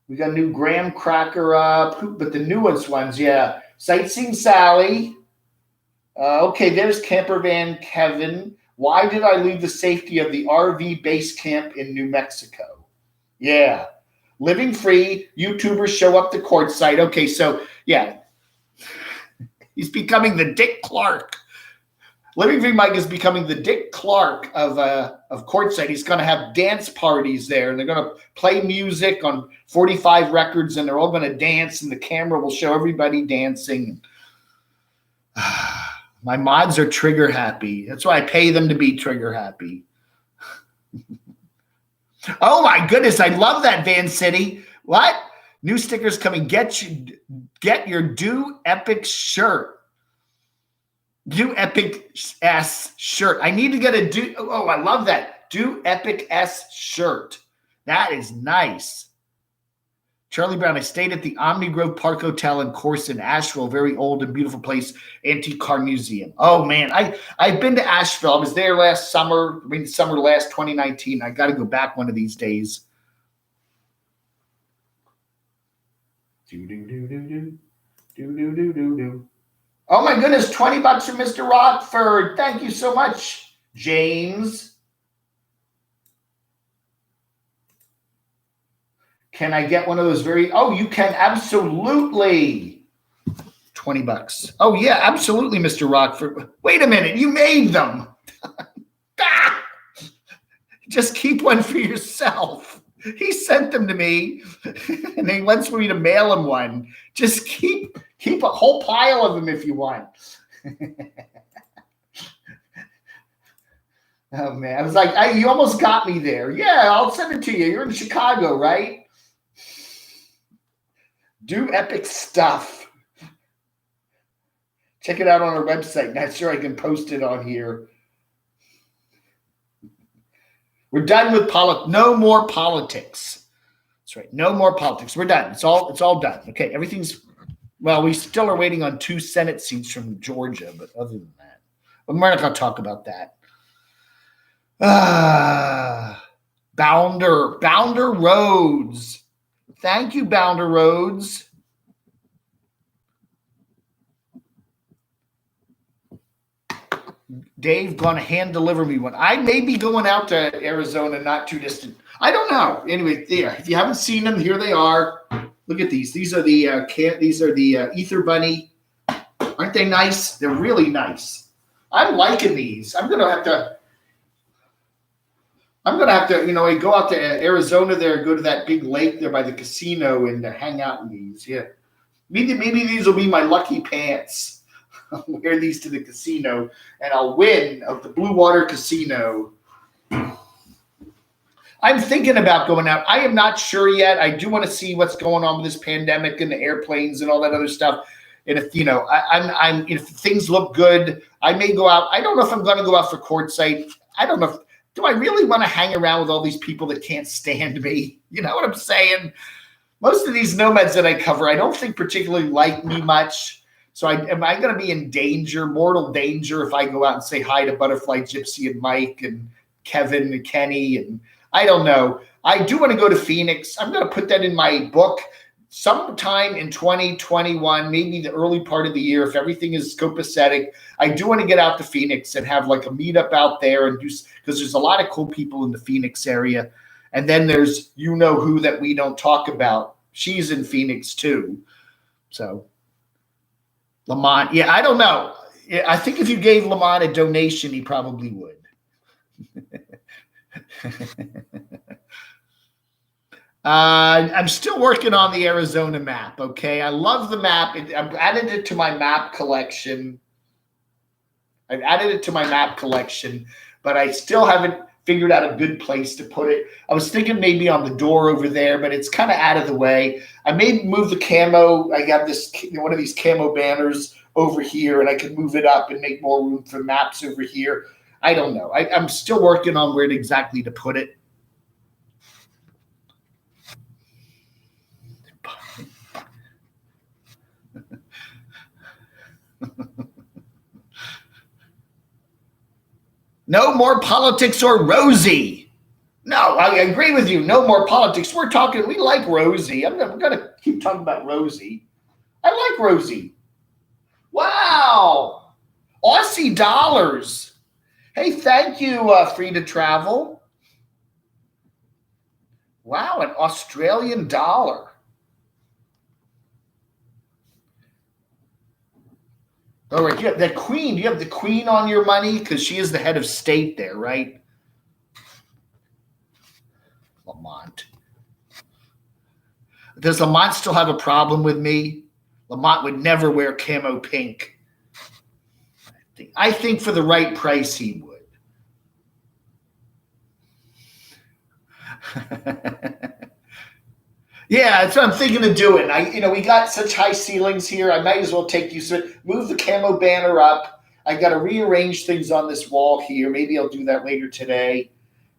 We got a new Graham Cracker up. But the newest ones, yeah. Sightseeing Sally. Okay, there's Camper Van Kevin. Why did I leave the safety of the RV base camp in New Mexico? Yeah. Living free, YouTubers show up to Quartzsite. Okay, so yeah, he's becoming the Dick Clark. Living Free Mike is becoming the Dick Clark of Quartzsite. He's going to have dance parties there, and they're going to play music on 45 records, and they're all going to dance, and the camera will show everybody dancing. My mods are trigger happy. That's why I pay them to be trigger happy. Oh my goodness, I love that, Van City. What? New stickers coming. Get your Do Epic shirt. Do Epic S shirt. I need to get a Do. Oh, I love that. Do Epic S shirt. That is nice. Charlie Brown, I stayed at the Omni Grove Park Hotel and Course in Asheville, very old and beautiful place, antique car museum. Oh, man, I've been to Asheville. I was there last summer, summer last 2019. I got to go back one of these days. Do. Oh my goodness, $20 from Mr. Rockford. Thank you so much, James. Can I get one of those oh, you can, absolutely. $20. Oh yeah, absolutely, Mr. Rockford. Wait a minute, you made them. Just keep one for yourself. He sent them to me, and he wants me to mail him one. Just keep a whole pile of them if you want. Oh man, I was like, you almost got me there. Yeah, I'll send it to you. You're in Chicago, right? Do epic stuff. Check it out on our website. Not sure I can post it on here. We're done with no more politics. That's right. No more politics. We're done. It's all done. Okay. Everything's, well, we still are waiting on 2 Senate seats from Georgia, but other than that, we're not going to talk about that. Bounder Roads. Thank you, Bounder Roads. Dave gonna hand deliver me one. I may be going out to Arizona, not too distant. I don't know. Anyway, there. If you haven't seen them, here they are. Look at these. These are the Ether Bunny. Aren't they nice? They're really nice. I'm liking these. I'm gonna have to. I go out to Arizona there, go to that big lake there by the casino, and hang out in these. Yeah, maybe these will be my lucky pants. I'll wear these to the casino, and I'll win of the Blue Water Casino. I'm thinking about going out. I am not sure yet. I do want to see what's going on with this pandemic and the airplanes and all that other stuff. And if if things look good, I may go out. I don't know if I'm going to go out for quartzite. I don't know. Do I really want to hang around with all these people that can't stand me? You know what I'm saying? Most of these nomads that I cover, I don't think particularly like me much. So am I going to be in danger, mortal danger, if I go out and say hi to Butterfly Gypsy and Mike and Kevin and Kenny? And I don't know. I do want to go to Phoenix. I'm going to put that in my book sometime in 2021, maybe the early part of the year, if everything is copacetic. I do want to get out to Phoenix and have like a meetup out there and because there's a lot of cool people in the Phoenix area. And then there's who that we don't talk about. She's in Phoenix too. So Lamont, yeah, I don't know. I think if you gave Lamont a donation, he probably would. I'm still working on the Arizona map, okay? I love the map. I've added it to my map collection. But I still haven't figured out a good place to put it. I was thinking maybe on the door over there, but it's kind of out of the way. I may move the camo. I got this one of these camo banners over here, and I can move it up and make more room for maps over here. I don't know. I'm still working on where exactly to put it. No more politics or Rosie. No, I agree with you. No more politics. We like Rosie. I'm going to keep talking about Rosie. I like Rosie. Wow. Aussie dollars. Hey, thank you, Free to Travel. Wow, an Australian dollar. All right, yeah, the Queen. Do you have the Queen on your money? Because she is the head of state there, right? Lamont. Does Lamont still have a problem with me? Lamont would never wear camo pink. I think for the right price he would. Yeah, that's what I'm thinking of doing. We got such high ceilings here. I might as well take you. So move the camo banner up. I got to rearrange things on this wall here. Maybe I'll do that later today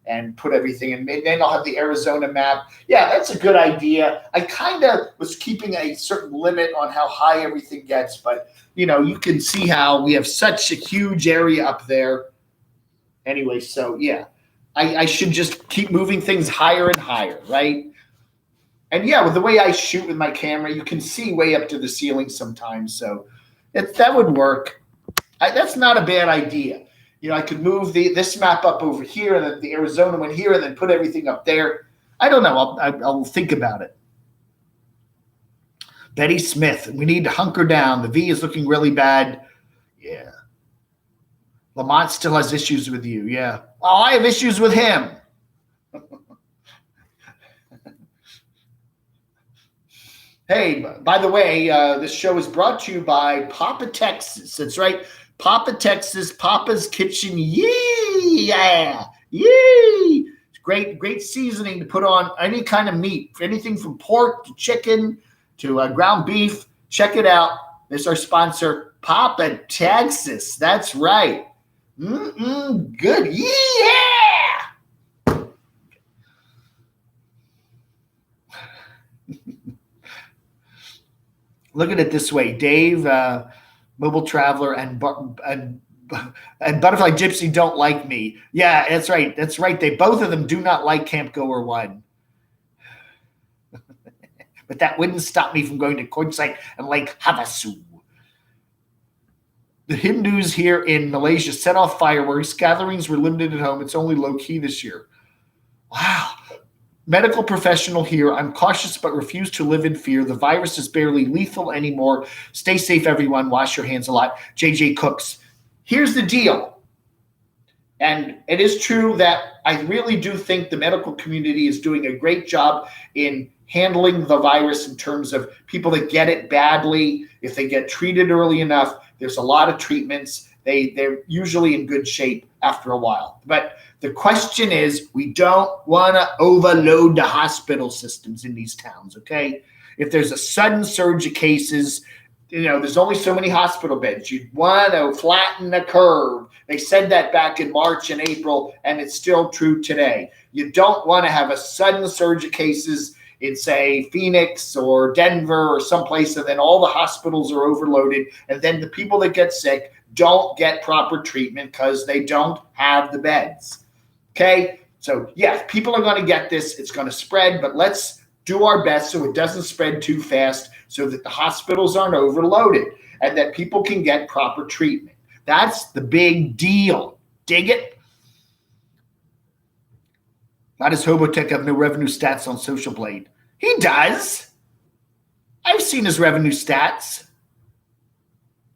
and put everything in. Then I'll have the Arizona map. Yeah, that's a good idea. I kind of was keeping a certain limit on how high everything gets, but you can see how we have such a huge area up there. Anyway, so yeah, I should just keep moving things higher and higher, right? And yeah, with the way I shoot with my camera, you can see way up to the ceiling sometimes. So That would work. That's not a bad idea. I could move this map up over here, and then the Arizona one here, and then put everything up there. I don't know. I'll think about it. Betty Smith, we need to hunker down. The V is looking really bad. Yeah. Lamont still has issues with you. Yeah. Oh, I have issues with him. Hey, by the way, this show is brought to you by Papa Texas. That's right. Papa Texas, Papa's Kitchen. Yeah. Yee. It's great seasoning to put on any kind of meat, anything from pork to chicken to ground beef. Check it out. It's our sponsor, Papa Texas. That's right. Good. Yeah. Look at it this way. Dave, Mobile Traveler, and Butterfly Gypsy don't like me. Yeah, that's right. That's right. Both of them do not like Camp Goer 1. But that wouldn't stop me from going to Quartzsite and Lake Havasu. The Hindus here in Malaysia set off fireworks. Gatherings were limited at home. It's only low-key this year. Wow. Medical professional here. I'm cautious but refuse to live in fear. The virus is barely lethal anymore. Stay safe, everyone. Wash your hands a lot. JJ Cooks. Here's the deal. And it is true that I really do think the medical community is doing a great job in handling the virus in terms of people that get it badly. If they get treated early enough, there's a lot of treatments. They're usually in good shape after a while. But the question is, we don't want to overload the hospital systems in these towns, okay? If there's a sudden surge of cases, there's only so many hospital beds. You want to flatten the curve. They said that back in March and April, and it's still true today. You don't want to have a sudden surge of cases in, say, Phoenix or Denver or someplace, and then all the hospitals are overloaded, and then the people that get sick don't get proper treatment because they don't have the beds. Okay? So, yeah, people are going to get this. It's going to spread, but let's do our best so it doesn't spread too fast so that the hospitals aren't overloaded and that people can get proper treatment. That's the big deal. Dig it? Why does Hobotech have no revenue stats on Social Blade? He does. I've seen his revenue stats.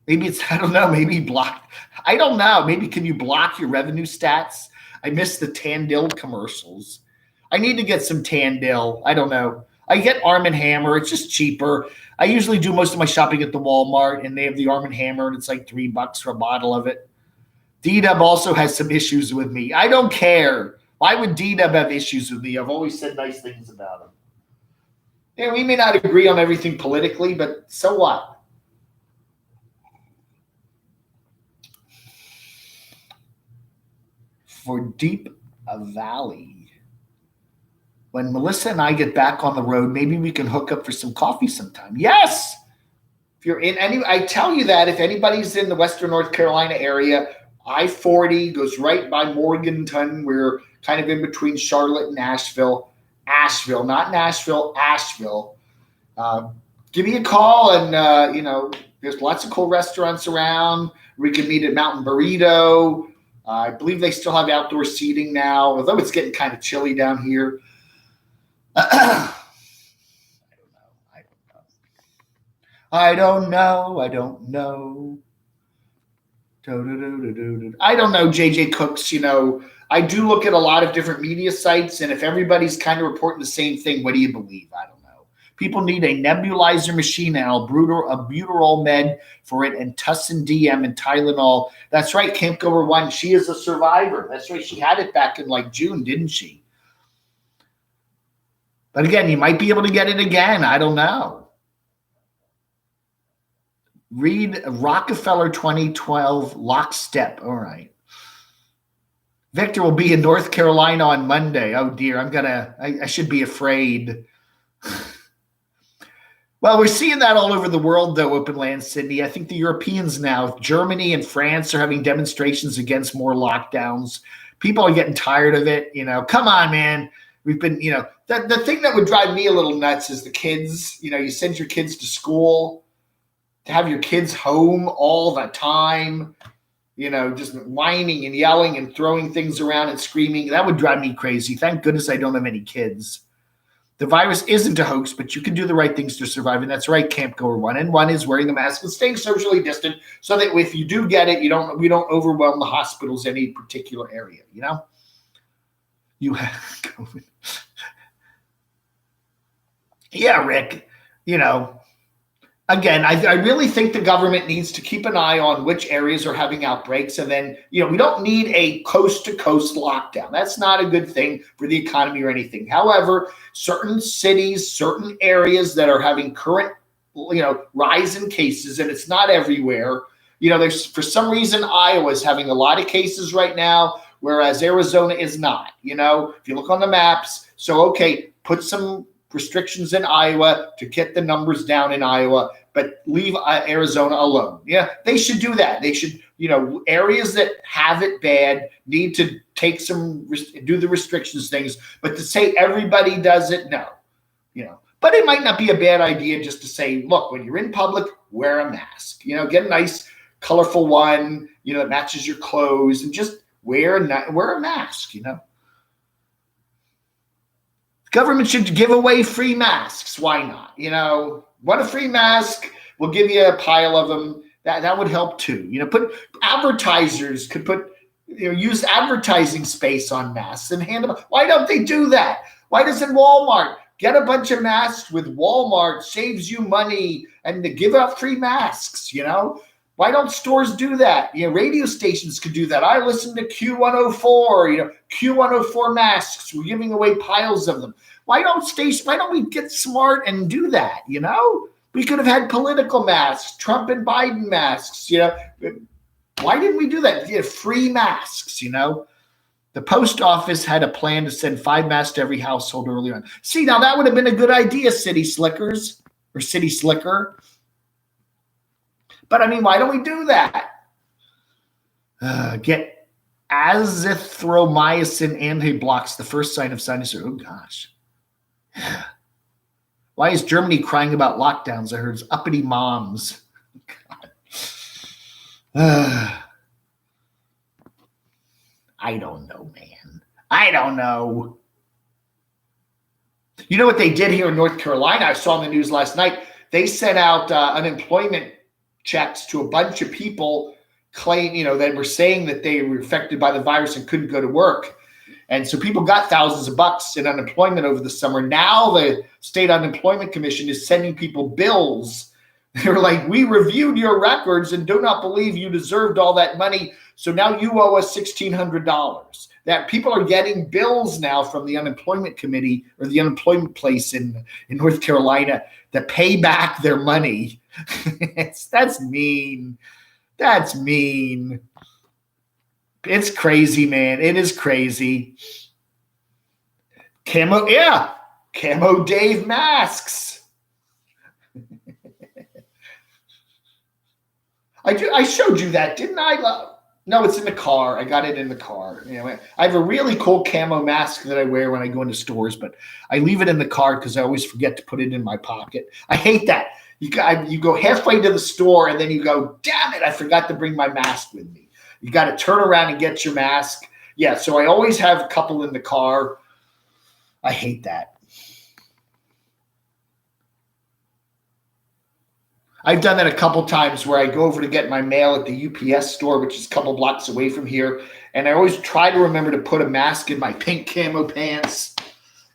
Maybe I don't know, maybe blocked. I don't know. Maybe can you block your revenue stats? I miss the Tandil commercials. I need to get some Tandil. I don't know. I get Arm & Hammer. It's just cheaper. I usually do most of my shopping at the Walmart, and they have the Arm & Hammer, and it's like $3 for a bottle of it. D-Dub also has some issues with me. I don't care. Why would D-Dub have issues with me? I've always said nice things about him. Yeah, we may not agree on everything politically, but so what? For Deep Valley. When Melissa and I get back on the road, maybe we can hook up for some coffee sometime. Yes! If you're in I tell you that if anybody's in the Western North Carolina area, I-40 goes right by Morganton. We're kind of in between Charlotte and Asheville. Asheville, not Nashville, Asheville. Give me a call, and, there's lots of cool restaurants around. We can meet at Mountain Burrito. I believe they still have outdoor seating now, although it's getting kind of chilly down here. I don't know. I don't know, JJ Cooks. I do look at a lot of different media sites, and if everybody's kind of reporting the same thing, what do you believe? I don't know. People need a nebulizer machine and a albuterol med for it, and Tussin DM and Tylenol. That's right, Camp Goer 1. She is a survivor. That's right. She had it back in like June, didn't she? But again, you might be able to get it again. I don't know. Read Rockefeller 2012 Lockstep. All right. Victor will be in North Carolina on Monday. Oh, dear. I should be afraid. Well, we're seeing that all over the world, though, Open Land Sydney. I think the Europeans now, Germany and France, are having demonstrations against more lockdowns. People are getting tired of it. Come on, man. We've been, the thing that would drive me a little nuts is the kids. You send your kids to school. to have your kids home all the time, just whining and yelling and throwing things around and screaming. That would drive me crazy. Thank goodness I don't have any kids. The virus isn't a hoax, but you can do the right things to survive. And that's right, Camp Goer 1. And 1 is wearing a mask and staying socially distant so that if you do get it, we don't overwhelm the hospitals in any particular area, You have COVID. Yeah, Rick, again, I really think the government needs to keep an eye on which areas are having outbreaks. And then, we don't need a coast-to-coast lockdown. That's not a good thing for the economy or anything. However, certain cities, certain areas that are having current, rise in cases, and it's not everywhere. There's, for some reason, Iowa is having a lot of cases right now, whereas Arizona is not. If you look on the maps, so, okay, put some restrictions in Iowa to get the numbers down in Iowa, but leave Arizona alone. Yeah, they should do that. They should, areas that have it bad need to take do the restrictions things, but to say everybody does it, no, but it might not be a bad idea just to say, look, when you're in public, wear a mask, get a nice colorful one, that matches your clothes, and just wear a mask, Government should give away free masks. Why not? Want a free mask? We'll give you a pile of them. That would help too. Put advertisers could use advertising space on masks and hand them. Why don't they do that? Why doesn't Walmart get a bunch of masks with Walmart? Saves you money, and to give out free masks. Why don't stores do that? Radio stations could do that. I listen to Q104, Q104 masks. We're giving away piles of them. Why don't we get smart and do that? We could have had political masks, Trump and Biden masks. Why didn't we do that? Free masks, The post office had a plan to send 5 masks to every household early on. See, now that would have been a good idea, City Slickers or City Slicker. But why don't we do that? Get azithromycin anti-blocks, the first sign of sinus. Oh, gosh. Why is Germany crying about lockdowns? I heard it's uppity moms. God. I don't know, man. I don't know. You know what they did here in North Carolina? I saw in the news last night. They sent out unemployment checks to a bunch of people that were saying that they were affected by the virus and couldn't go to work. And so people got thousands of bucks in unemployment over the summer. Now the State Unemployment Commission is sending people bills. They're like, we reviewed your records and do not believe you deserved all that money. So now you owe us $1,600. That people are getting bills now from the unemployment committee or the unemployment place in North Carolina to pay back their money. That's mean. That's mean. It's crazy, man. It is crazy. CamoDAVE masks. I showed you that, didn't I? No, it's in the car. I got it in the car. I have a really cool camo mask that I wear when I go into stores, but I leave it in the car because I always forget to put it in my pocket. I hate that. You go halfway to the store and then you go, damn it, I forgot to bring my mask with me. You got to turn around and get your mask. Yeah, so I always have a couple in the car. I hate that. I've done that a couple times where I go over to get my mail at the UPS store, which is a couple blocks away from here. And I always try to remember to put a mask in my pink camo pants.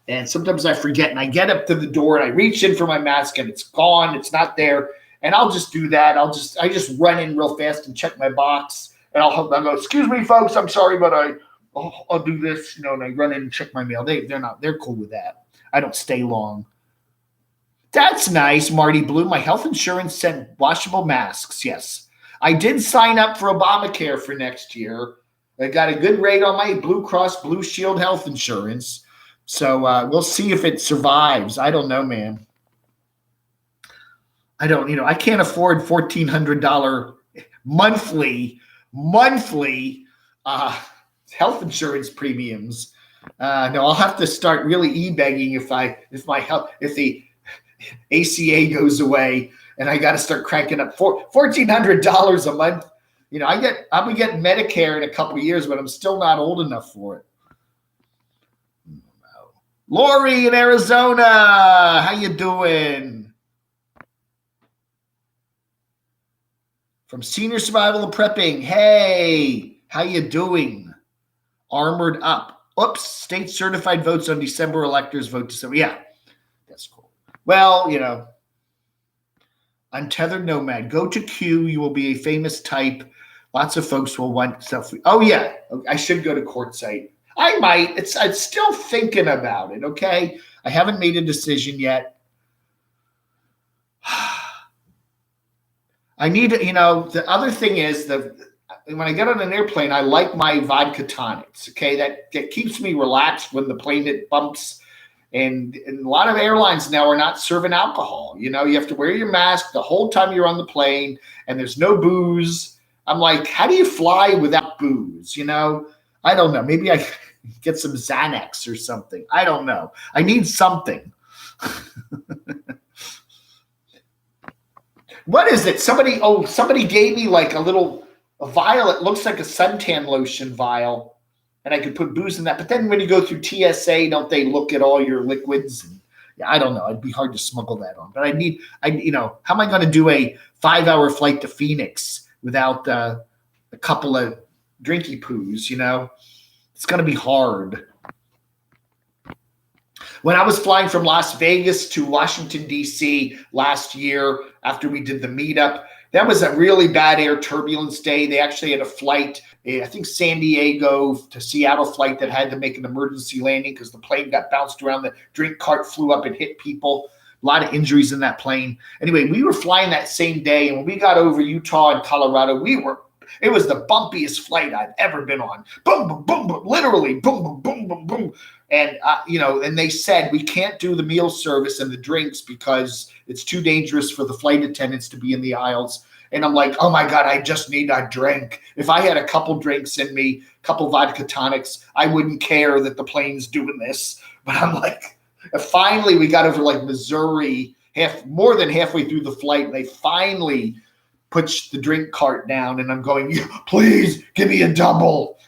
And sometimes I forget. And I get up to the door and I reach in for my mask and it's gone. It's not there. And I'll just do that. I just run in real fast and check my box. And I'll go, excuse me, folks, I'm sorry, but I'll do this, and I run in and check my mail. They're cool with that. I don't stay long. That's nice, Marty Blue. My health insurance sent washable masks. Yes. I did sign up for Obamacare for next year. I got a good rate on my Blue Cross Blue Shield health insurance. So we'll see if it survives. I don't know, man. I can't afford $1,400 monthly health insurance premiums. No, I'll have to start really e-begging if the ACA goes away and I got to start cranking up $1,400 a month. You know, I'll be getting Medicare in a couple of years, but I'm still not old enough for it. Lori in Arizona, how you doing? From Senior Survival and Prepping, hey, how you doing? Armored Up. Oops, state certified votes on December, electors vote December. Yeah, that's cool. Well, you know, Untethered Nomad. Go to Q. You will be a famous type. Lots of folks will want stuff. Oh, yeah, I should go to Quartzsite. I might. I'm still thinking about it, okay? I haven't made a decision yet. I need to, you know, the other thing is when I get on an airplane, I like my vodka tonics, okay? That keeps me relaxed when the plane hit bumps. And a lot of airlines now are not serving alcohol. You know, you have to wear your mask the whole time you're on the plane, and there's no booze. I'm like, how do you fly without booze? You know, I don't know. Maybe I get some Xanax or something. I don't know. I need something. What is it? Somebody gave me like a vial. It looks like a suntan lotion vial, and I could put booze in that. But then when you go through TSA, don't they look at all your liquids? And, yeah, I don't know. It'd be hard to smuggle that on. But you know, how am I going to do a 5-hour flight to Phoenix without a couple of drinky poos? You know, it's going to be hard. When I was flying from Las Vegas to Washington, D.C. last year after we did the meetup, that was a really bad air turbulence day. They actually had a flight, I think San Diego to Seattle flight that had to make an emergency landing because the plane got bounced around. The drink cart flew up and hit people. A lot of injuries in that plane. Anyway, we were flying that same day, and when we got over Utah and Colorado, it was the bumpiest flight I've ever been on. Boom, boom, boom, boom, literally boom, boom, boom, boom, boom. And, you know, and they said we can't do the meal service and the drinks because it's too dangerous for the flight attendants to be in the aisles. And I'm like, oh, my God, I just need a drink. If I had a couple drinks in me, a couple vodka tonics, I wouldn't care that the plane's doing this. But I'm like, finally, we got over like Missouri, more than halfway through the flight. And they finally put the drink cart down. And I'm going, please give me a double.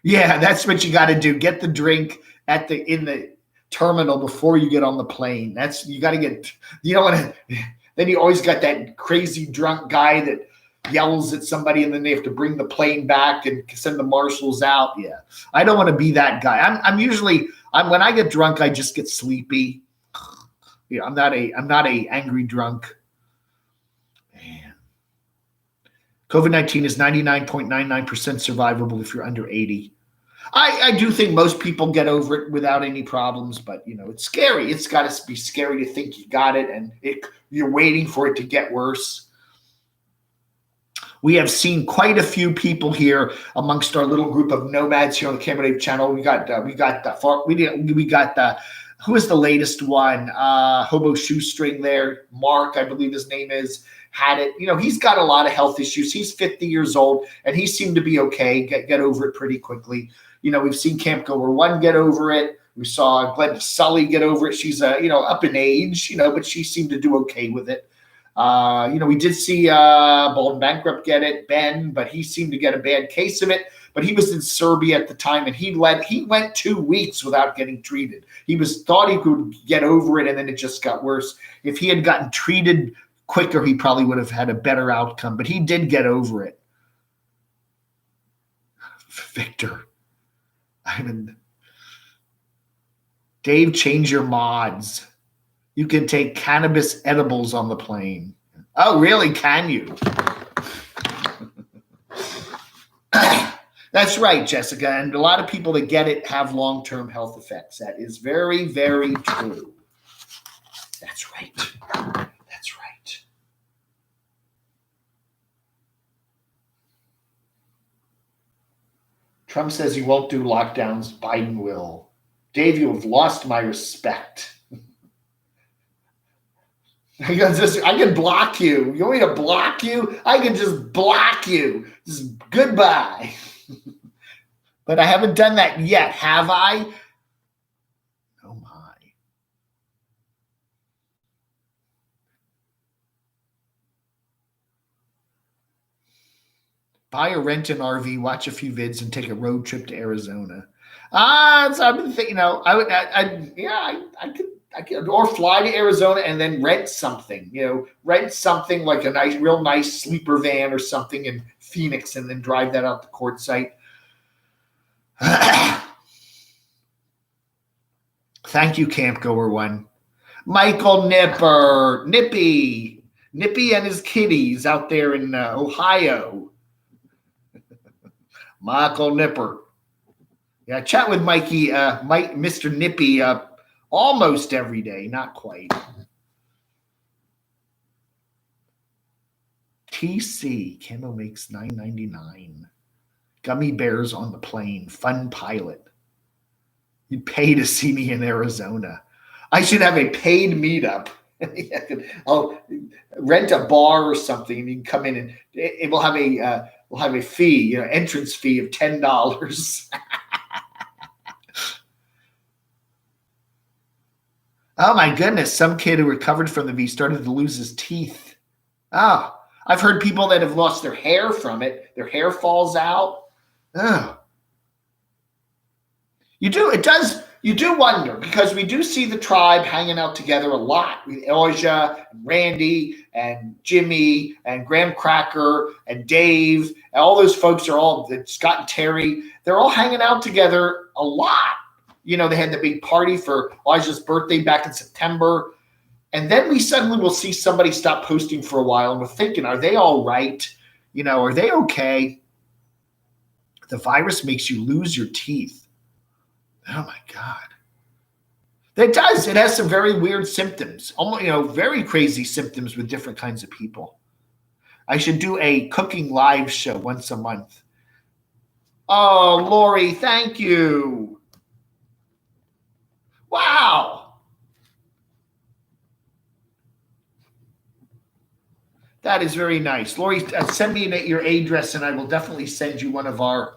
Yeah, that's what you got to do. Get the drink in the terminal before you get on the plane. You got to get. You don't want to. Then you always got that crazy drunk guy that yells at somebody, and then they have to bring the plane back and send the marshals out. Yeah, I don't want to be that guy. I'm usually when I get drunk, I just get sleepy. Yeah, I'm not a angry drunk. Man. COVID-19 is 99.99% survivable if you're under 80. I do think most people get over it without any problems, but, you know, it's scary. It's got to be scary to think you got it and you're waiting for it to get worse. We have seen quite a few people here amongst our little group of nomads here on the CamoDAVE channel. We got who is the latest one? Hobo Shoestring there. Mark, I believe his name is. Had it. You know, he's got a lot of health issues. He's 50 years old, and he seemed to be okay, get over it pretty quickly. You know, we've seen Camp Goer 1 get over it. We saw Glenn Sully get over it. She's, up in age, but she seemed to do okay with it. We did see Bald Bankrupt get it, Ben, but he seemed to get a bad case of it. But he was in Serbia at the time, and he went 2 weeks without getting treated. He thought he could get over it, and then it just got worse. If he had gotten treated quicker, he probably would have had a better outcome, but he did get over it. Victor. Dave, change your mods. You can take cannabis edibles on the plane. Oh, really? Can you? That's right, Jessica. And a lot of people that get it have long-term health effects. That is very, very true. That's right. That's right. Trump says he won't do lockdowns. Biden will. Dave, you have lost my respect. I can block you. You want me to block you? I can just block you. Just goodbye. But I haven't done that yet, have I? Oh, my. Buy or rent an RV, watch a few vids, and take a road trip to Arizona. So I've been thinking, I could, or fly to Arizona and then rent something, rent something like a real nice sleeper van or something in Phoenix, and then drive that out to quartzsite. Thank you, Camp Goer One. Michael Nippy and his kitties out there in Ohio. Michael Nipper. Yeah, I chat with Mikey, Mr. Nippy, almost every day, not quite. TC, Camo makes $9.99. Gummy bears on the plane, fun pilot. You'd pay to see me in Arizona. I should have a paid meetup. I'll rent a bar or something, and you can come in, and it will have a fee, entrance fee of $10. Oh my goodness! Some kid who recovered from the V started to lose his teeth. Oh, I've heard people that have lost their hair from it. Their hair falls out. Oh. You do wonder, because we do see the tribe hanging out together a lot with Elja, and Randy, and Jimmy, and Graham Cracker, and Dave. And all those folks Scott and Terry, they're all hanging out together a lot. They had the big party for Elijah's birthday back in September. And then we suddenly will see somebody stop posting for a while, and we're thinking, are they all right? Are they okay? The virus makes you lose your teeth. Oh my God. It does. It has some very weird symptoms, almost, very crazy symptoms with different kinds of people. I should do a cooking live show once a month. Oh, Lori, thank you. Wow. That is very nice. Lori, send me your address, and I will definitely send you one of our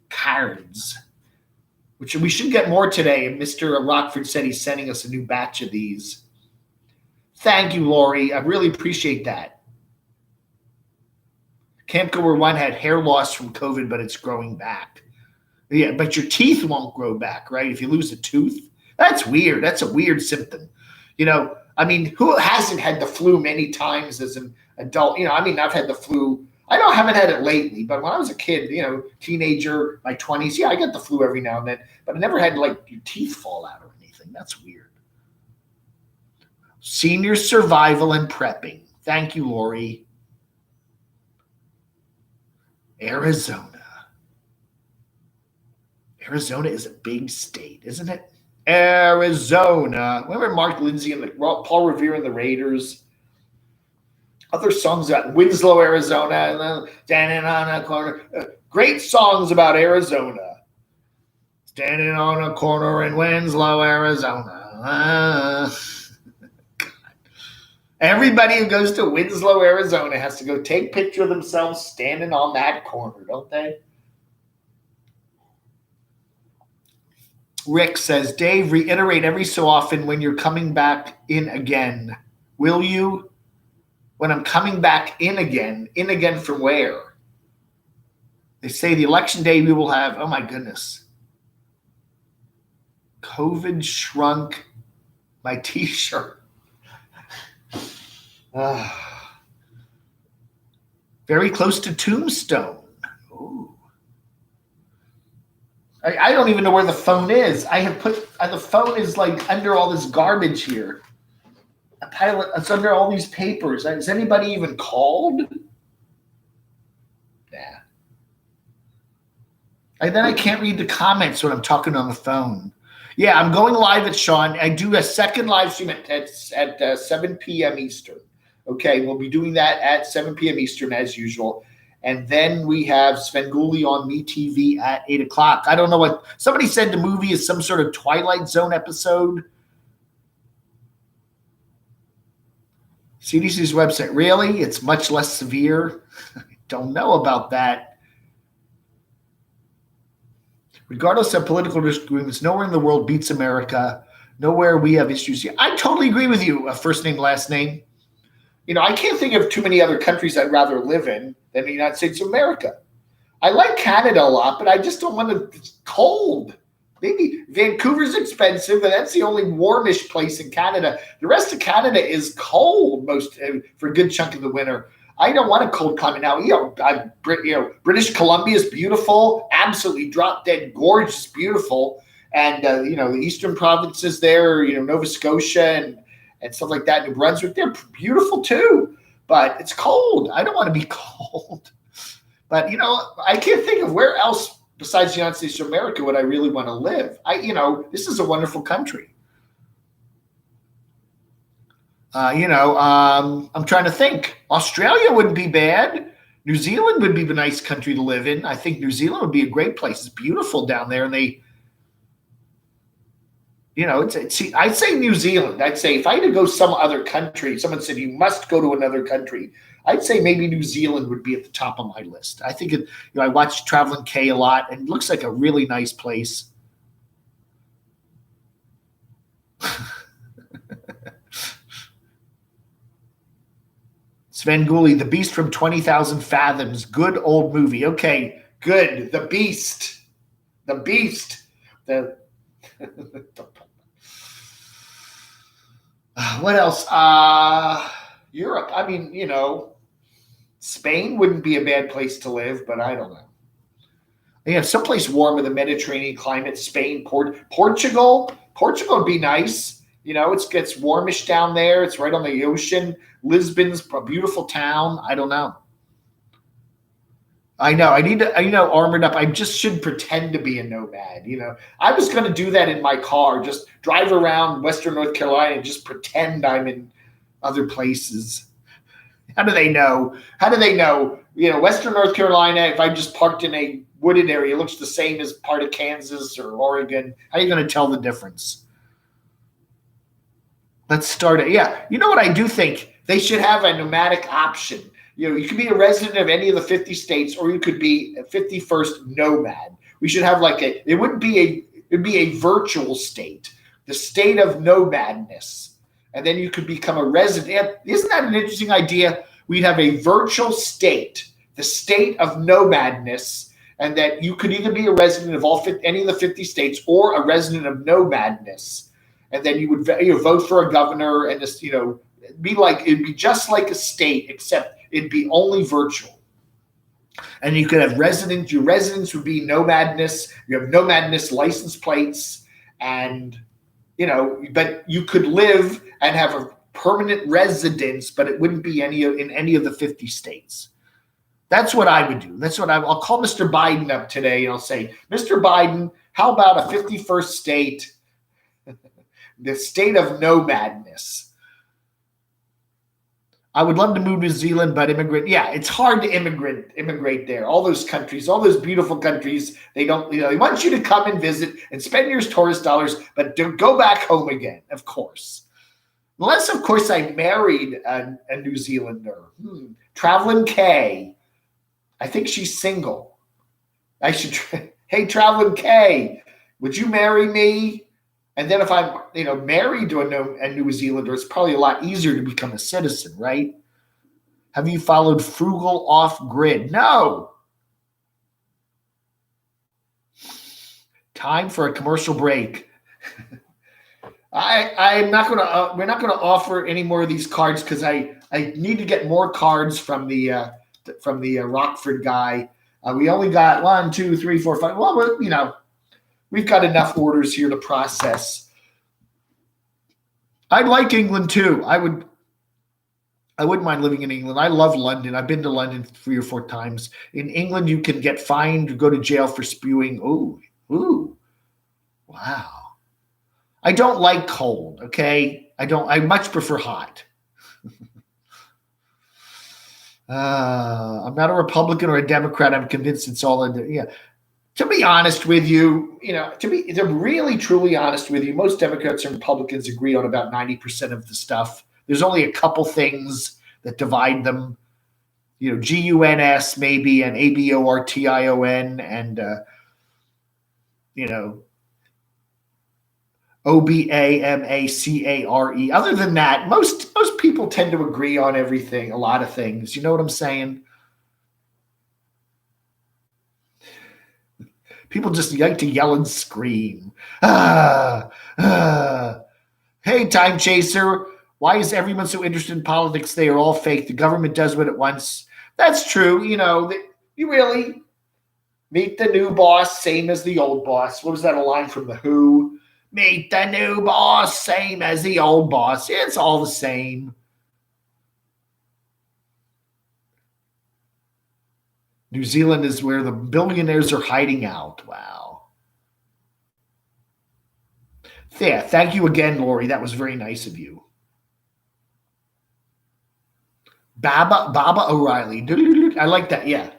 cards, which we should get more today. And Mr. Rockford said he's sending us a new batch of these. Thank you, Lori. I really appreciate that. Camp Goer One had hair loss from COVID, but it's growing back. Yeah, but your teeth won't grow back, right? If you lose a tooth, that's weird. That's a weird symptom. Who hasn't had the flu many times as an adult? I've had the flu. I haven't had it lately, but when I was a kid, teenager, my 20s, I get the flu every now and then, but I never had your teeth fall out or anything. That's weird. Senior survival and prepping. Thank you, Lori. Arizona. Arizona is a big state, isn't it? Arizona. Remember Mark Lindsay and Paul Revere and the Raiders? Other songs about Winslow, Arizona, standing on a corner. Great songs about Arizona. Standing on a corner in Winslow, Arizona. Everybody who goes to Winslow, Arizona has to go take a picture of themselves standing on that corner, don't they? Rick says, Dave, reiterate every so often when you're coming back in again. Will you? When I'm coming back in again from where? They say the election day we will have, oh my goodness. COVID shrunk my t-shirt. Very close to Tombstone. Ooh. I don't even know where the phone is. I have put, the phone is under all this garbage here. It's under all these papers. Has anybody even called? Yeah. And then I can't read the comments when I'm talking on the phone. Yeah, I'm going live at Sean. I do a second live stream at 7 p.m. Eastern. Okay, we'll be doing that at 7 p.m. Eastern as usual. And then we have Svengoolie on MeTV at 8 o'clock. I don't know what – somebody said the movie is some sort of Twilight Zone episode. CDC's website, really? It's much less severe? I don't know about that. Regardless of political disagreements, nowhere in the world beats America. Nowhere we have issues here. I totally agree with you, first name, last name. I can't think of too many other countries I'd rather live in than the United States of America. I like Canada a lot, but I just don't want to. It's cold. Maybe Vancouver's expensive, but that's the only warmish place in Canada. The rest of Canada is cold for a good chunk of the winter. I don't want a cold climate now. British Columbia is beautiful, absolutely drop dead gorgeous, beautiful, and the eastern provinces there, Nova Scotia and stuff like that, New Brunswick, they're beautiful too. But it's cold. I don't want to be cold. But I can't think of where else besides the United States of America would I really want to live. This is a wonderful country. I'm trying to think. Australia wouldn't be bad. New Zealand would be a nice country to live in. I think New Zealand would be a great place. It's beautiful down there, and I'd say New Zealand. I'd say if I had to go some other country, someone said you must go to another country, I'd say maybe New Zealand would be at the top of my list. I think I watch Traveling K a lot, and it looks like a really nice place. Sven Gulli, The Beast from 20,000 Fathoms. Good old movie. Okay, good. The Beast. The Beast. What else? Europe. I mean, Spain wouldn't be a bad place to live, but I don't know. Someplace warm with a Mediterranean climate. Spain, Portugal. Portugal would be nice. It gets warmish down there. It's right on the ocean. Lisbon's a beautiful town. I don't know. I know. I need to, armored up. I just should pretend to be a nomad. I was going to do that in my car, just drive around Western North Carolina and just pretend I'm in other places. How do they know? Western North Carolina, if I just parked in a wooded area, it looks the same as part of Kansas or Oregon. How are you going to tell the difference? Let's start it. Yeah. You know what I do think? They should have a nomadic option. You could be a resident of any of the 50 states, or you could be a 51st nomad. We should have it'd be a virtual state, the state of nomadness. And then you could become a resident. Isn't that an interesting idea? We'd have a virtual state, the state of nomadness, and that you could either be a resident of any of the 50 states or a resident of nomadness. And then you would vote for a governor, and just it'd be just like a state, except it'd be only virtual. And you could have residents. Your residence would be nomadness. You have nomadness license plates, and but you could live and have a permanent residence, but it wouldn't be in any of the 50 states. That's what I would do. I'll call Mr. Biden up today, and I'll say, Mr. Biden, how about a 51st state? The state of nomadness. I would love to move to New Zealand, but immigrate. Yeah, it's hard to immigrate there. All those countries, all those beautiful countries, they don't, they want you to come and visit and spend your tourist dollars, but don't go back home again, of course. Unless, of course, I married a New Zealander. Traveling K. I think she's single. I should, hey, Traveling K, would you marry me? And then if I'm, married to a New Zealander, it's probably a lot easier to become a citizen, right? Have you followed Frugal Off-Grid? No. Time for a commercial break. I'm not going to. We're not going to offer any more of these cards because I need to get more cards from the Rockford guy. We only got 1, 2, 3, 4, 5. Well, we've got enough orders here to process. I'd like England too. I wouldn't mind living in England. I love London. I've been to London 3 or 4 times. In England, you can get fined, go to jail for spewing. Ooh, wow. I don't like cold. Okay, I much prefer hot. I'm not a Republican or a Democrat. I'm convinced it's all To be honest with you, to be really, truly honest with you, most Democrats and Republicans agree on about 90% of the stuff. There's only a couple things that divide them. GUNS maybe, and ABORTION, and OBAMACARE. Other than that, most people tend to agree on everything, a lot of things. You know what I'm saying? People just like to yell and scream. Ah, ah. Hey, Time Chaser. Why is everyone so interested in politics? They are all fake. The government does what it wants. That's true. You know, you really meet the new boss, same as the old boss. What was that, a line from The Who? Meet the new boss, same as the old boss. It's all the same. New Zealand is where the billionaires are hiding out. Wow. Yeah, thank you again, Lori. That was very nice of you. Baba O'Reilly. I like that. Yeah.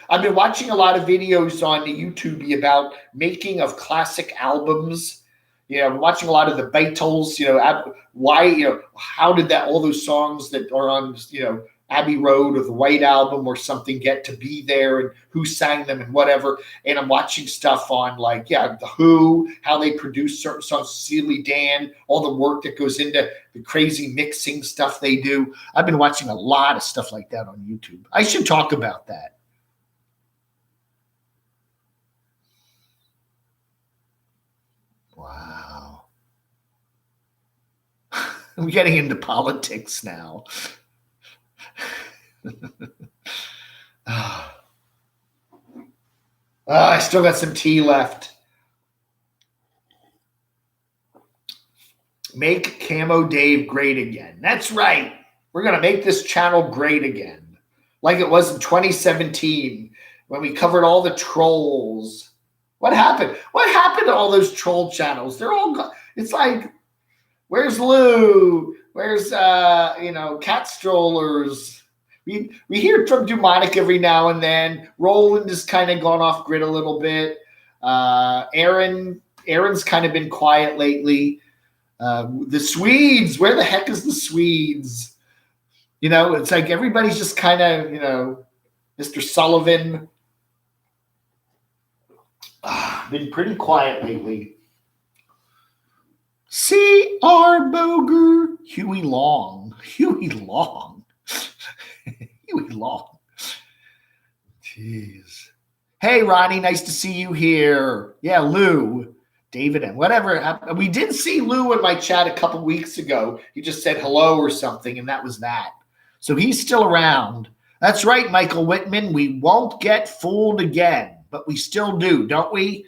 I've been watching a lot of videos on the YouTube about making of classic albums. You know, I'm watching a lot of the Beatles. You know, why? You know, how did that all those songs that are on Abbey Road or the White Album or something get to be there, and who sang them and whatever. And I'm watching stuff on The Who, how they produce certain songs, Steely Dan, all the work that goes into the crazy mixing stuff they do. I've been watching a lot of stuff like that on YouTube. I should talk about that. Wow. I'm getting into politics now. I still got some tea left. Make Camo Dave great again. That's right. We're going to make this channel great again. Like it was in 2017 when we covered all the trolls. What happened? What happened to all those troll channels? They're all gone. It's like, where's Lou? Where's, cat strollers? We hear from Dumonic every now and then. Roland has kind of gone off grid a little bit. Aaron's kind of been quiet lately. The Swedes, where the heck is the Swedes? You know, it's like everybody's just kind of, Mr. Sullivan. Been pretty quiet lately. C.R. Boger, Huey Long. Huey Long. Jeez. Hey, Ronnie, nice to see you here. Yeah, Lou, David, and whatever. We did see Lou in my chat a couple weeks ago. He just said hello or something, and that was that. So he's still around. That's right, Michael Whitman. We won't get fooled again, but we still do, don't we?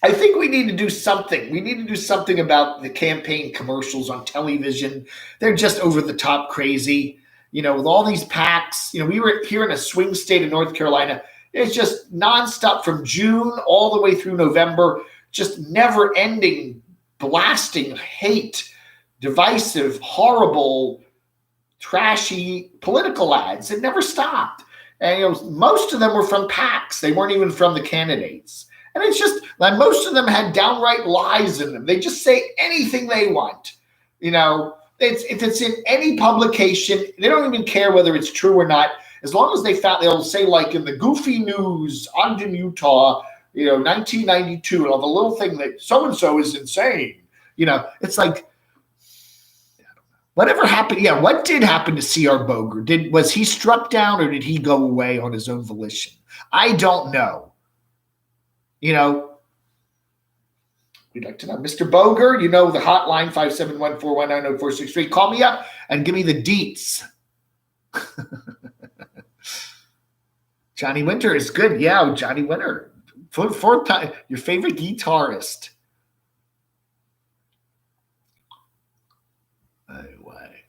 I think we need to do something. We need to do something about the campaign commercials on television. They're just over the top crazy. With all these PACs. We were here in a swing state of North Carolina. It's just nonstop from June all the way through November, just never ending, blasting hate, divisive, horrible, trashy political ads. It never stopped. And most of them were from PACs. They weren't even from the candidates. And it's just like most of them had downright lies in them. They just say anything they want. If it's in any publication, they don't even care whether it's true or not. As long as they'll say, like in the Goofy News, Ogden, Utah, 1992, and all the little thing that so-and-so is insane. It's like, whatever happened. Yeah, what did happen to C.R. Boger? Was he struck down or did he go away on his own volition? I don't know. We'd like to know. Mr. Boger, the hotline, 571-419-0463. Call me up and give me the deets. Johnny Winter is good. Yeah, Johnny Winter. Fourth time, your favorite guitarist. Anyway,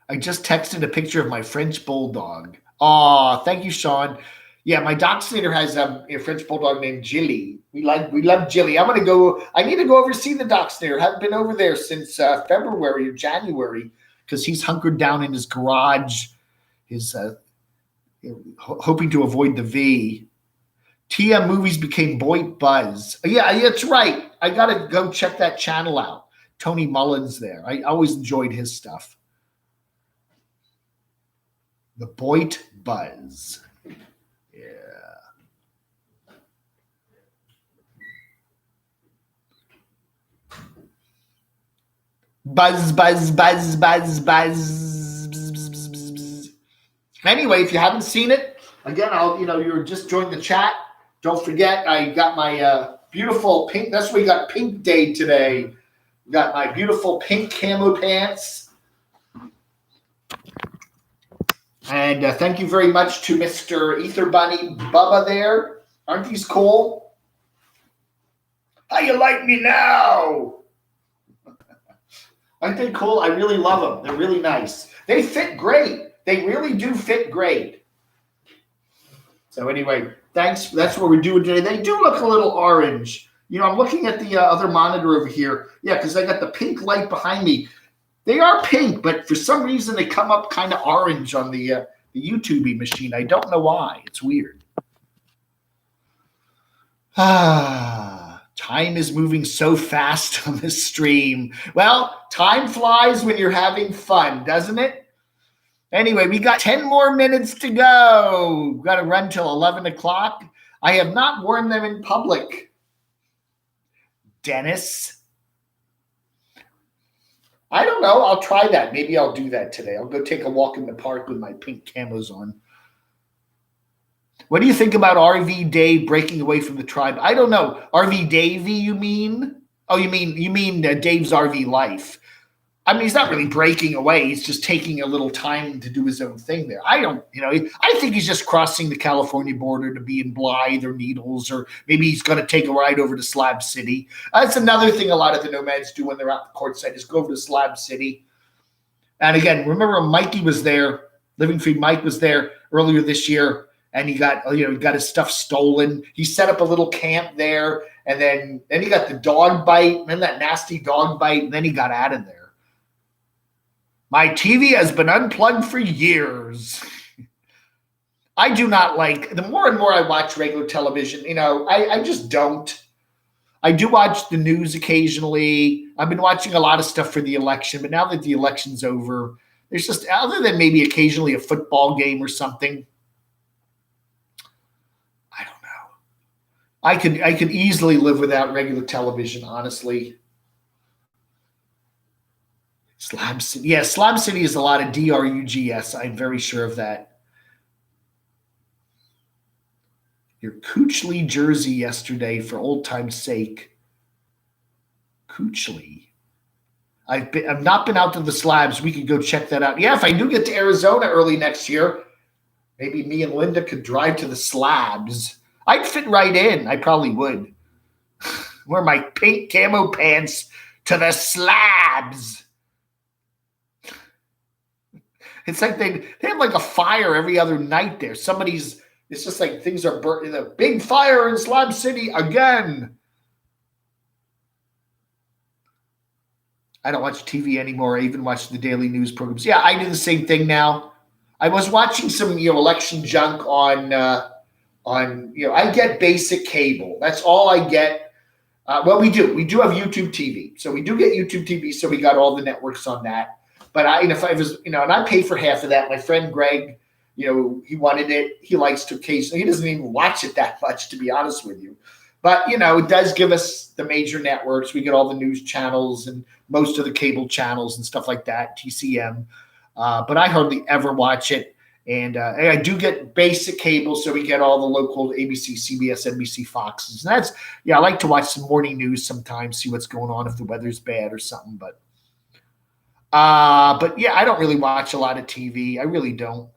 I just texted a picture of my French bulldog. Oh, thank you, Sean. Yeah, my dachshund has a French bulldog named Jilly. We love Jilly. I need to go over to see the dachshund. Haven't been over there since February or January because he's hunkered down in his garage. His hoping to avoid the V. TM Movies became Boy Buzz. Yeah, that's right. I got to go check that channel out. Tony Mullins there. I always enjoyed his stuff. The Boit Buzz. Yeah. Buzz, buzz, buzz, buzz, buzz. Anyway, if you haven't seen it, Again, you're just joined the chat. Don't forget, I got my beautiful pink. That's why we got Pink Day today. We got my beautiful pink camo pants. And thank you very much to Mr. Ether Bunny Bubba there. Aren't these cool? How you like me now? Aren't they cool? I really love them. They're really nice. They fit great. They really do fit great. So anyway, thanks. That's what we're doing today. They do look a little orange. I'm looking at the other monitor over here. Yeah, because I got the pink light behind me. They are pink, but for some reason they come up kind of orange on the YouTube machine. I don't know why. It's weird. Time is moving so fast on this stream. Well, time flies when you're having fun, doesn't it? Anyway, we got 10 more minutes to go. We've got to run till 11 o'clock. I have not worn them in public. Dennis. I don't know. I'll try that. Maybe I'll do that today. I'll go take a walk in the park with my pink camos on. What do you think about RV Dave breaking away from the tribe? I don't know. RV Davey, you mean? Oh, you mean Dave's RV life. I mean, he's not really breaking away. He's just taking a little time to do his own thing there. I think he's just crossing the California border to be in Blythe or Needles, or maybe he's going to take a ride over to Slab City. That's another thing a lot of the nomads do when they're out the courtside is go over to Slab City. And again, remember Mikey was there, Living Free Mike was there earlier this year, and he got his stuff stolen. He set up a little camp there, and then he got the dog bite, and then that nasty dog bite, and then he got out of there. My TV has been unplugged for years. I do not like, the more and more I watch regular television, I just don't. I do watch the news occasionally. I've been watching a lot of stuff for the election, but now that the election's over, there's just, other than maybe occasionally a football game or something, I don't know. I could easily live without regular television, honestly. Slab City. Yeah, Slab City is a lot of DRUGS. I'm very sure of that. Your Coochly jersey yesterday for old time's sake. Coochly. I've not been out to the Slabs. We could go check that out. Yeah, if I do get to Arizona early next year, maybe me and Linda could drive to the Slabs. I'd fit right in. I probably would. Wear my pink camo pants to the Slabs. It's like they have like a fire every other night there. It's just like things are burning. A big fire in Slab City again. I don't watch TV anymore. I even watch the daily news programs. Yeah, I do the same thing now. I was watching some election junk on I get basic cable. That's all I get. Well, we do have YouTube TV. So we do get YouTube TV. So we got all the networks on that. But if I was, and I pay for half of that. My friend Greg, he wanted it. He likes to occasionally. He doesn't even watch it that much, to be honest with you. But, it does give us the major networks. We get all the news channels and most of the cable channels and stuff like that, TCM. But I hardly ever watch it. And I do get basic cable, so we get all the local ABC, CBS, NBC, Foxes. And I like to watch some morning news sometimes, see what's going on if the weather's bad or something. But yeah, I don't really watch a lot of TV. I really don't.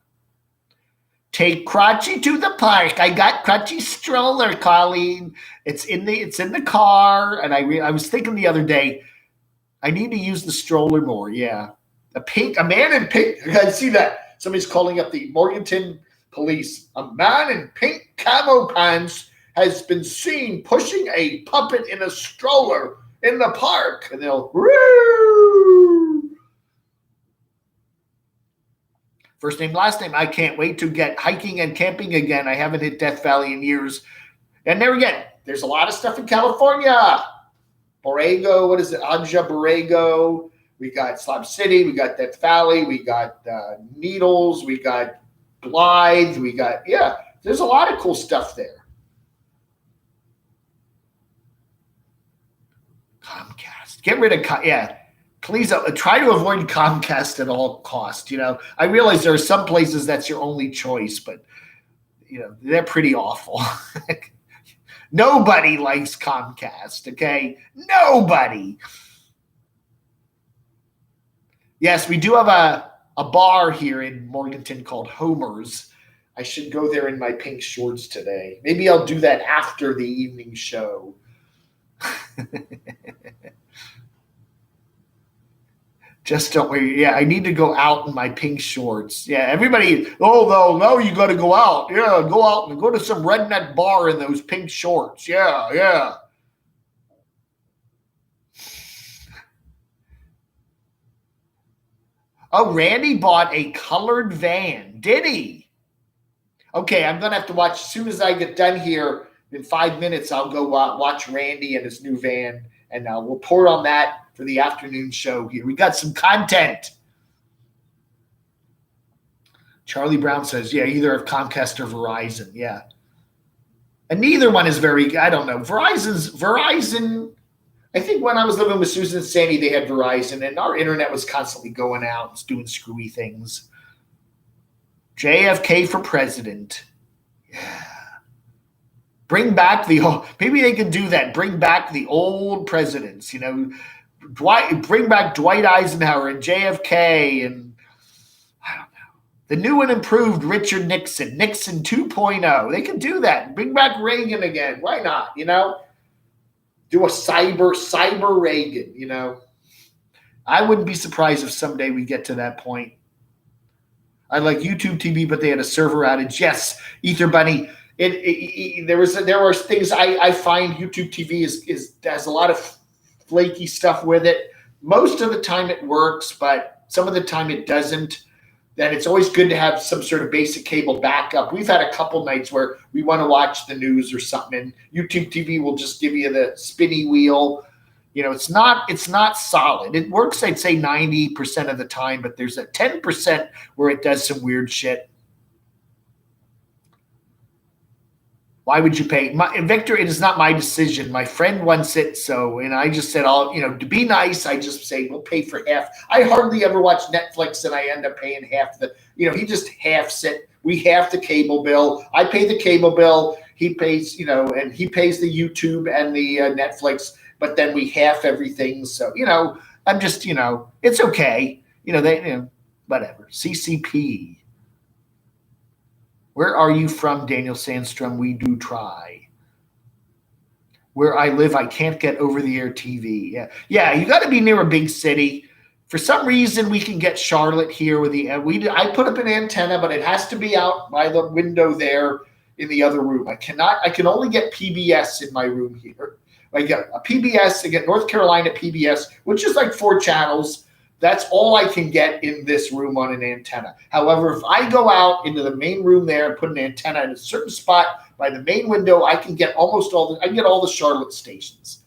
Take Crotchy to the park. I got Crotchy's stroller, Colleen. It's in the car. And I was thinking the other day, I need to use the stroller more. Yeah, a man in pink. I see that somebody's calling up the Morganton police. A man in pink camo pants has been seen pushing a puppet in a stroller in the park, and they'll. Woo! First name, last name. I can't wait to get hiking and camping again. I haven't hit Death Valley in years. And there again, there's a lot of stuff in California. Borrego, what is it? Anja Borrego. We got Slab City. We got Death Valley. We got Needles. We got Blythe. There's a lot of cool stuff there. Comcast. Get rid of Please try to avoid Comcast at all costs. I realize there are some places that's your only choice, but they're pretty awful. Nobody likes Comcast, okay? Nobody. Yes, we do have a bar here in Morganton called Homer's. I should go there in my pink shorts today. Maybe I'll do that after the evening show. Just don't worry. Yeah, I need to go out in my pink shorts. Yeah, everybody, no, you got to go out. Yeah, go out and go to some redneck bar in those pink shorts. Yeah, yeah. Oh, Randy bought a colored van. Did he? Okay, I'm going to have to watch. As soon as I get done here, in 5 minutes, I'll go watch Randy and his new van, and we'll report on that for the afternoon show here. We got some content. Charlie Brown says, yeah, either of Comcast or Verizon. Yeah. And neither one is very, I don't know. Verizon, I think when I was living with Susan and Sandy, they had Verizon, and our internet was constantly going out and doing screwy things. JFK for president. Yeah. Bring back maybe they could do that. Bring back the old presidents, bring back Dwight Eisenhower and JFK and I don't know. The new and improved Richard Nixon 2.0. They can do that. Bring back Reagan again. Why not? Do a cyber Reagan, I wouldn't be surprised if someday we get to that point. I like YouTube TV, but they had a server outage. Yes, Ether Bunny. There are things I find YouTube TV has a lot of flaky stuff with it. Most of the time it works, but some of the time it doesn't. Then it's always good to have some sort of basic cable backup. We've had a couple nights where we want to watch the news or something, and YouTube TV will just give you the spinny wheel. It's not solid. It works, I'd say 90% of the time, but there's a 10% where it does some weird shit. Why would you pay? Victor, it is not my decision. My friend wants it, and I just said, to be nice, I just say, we'll pay for half. I hardly ever watch Netflix, and I end up paying half he just halves it. We half the cable bill. I pay the cable bill. He pays, and he pays the YouTube and the Netflix, but then we half everything. So, I'm just, it's okay. Whatever. CCP. Where are you from, Daniel Sandstrom? We do try. Where I live, I can't get over-the-air TV. Yeah, you got to be near a big city. For some reason, we can get Charlotte here with I put up an antenna, but it has to be out by the window there in the other room. I can only get PBS in my room here. I get a PBS, I get North Carolina PBS, which is like 4 channels. That's all I can get in this room on an antenna. However, if I go out into the main room there and put an antenna in a certain spot by the main window, I can get all the Charlotte stations.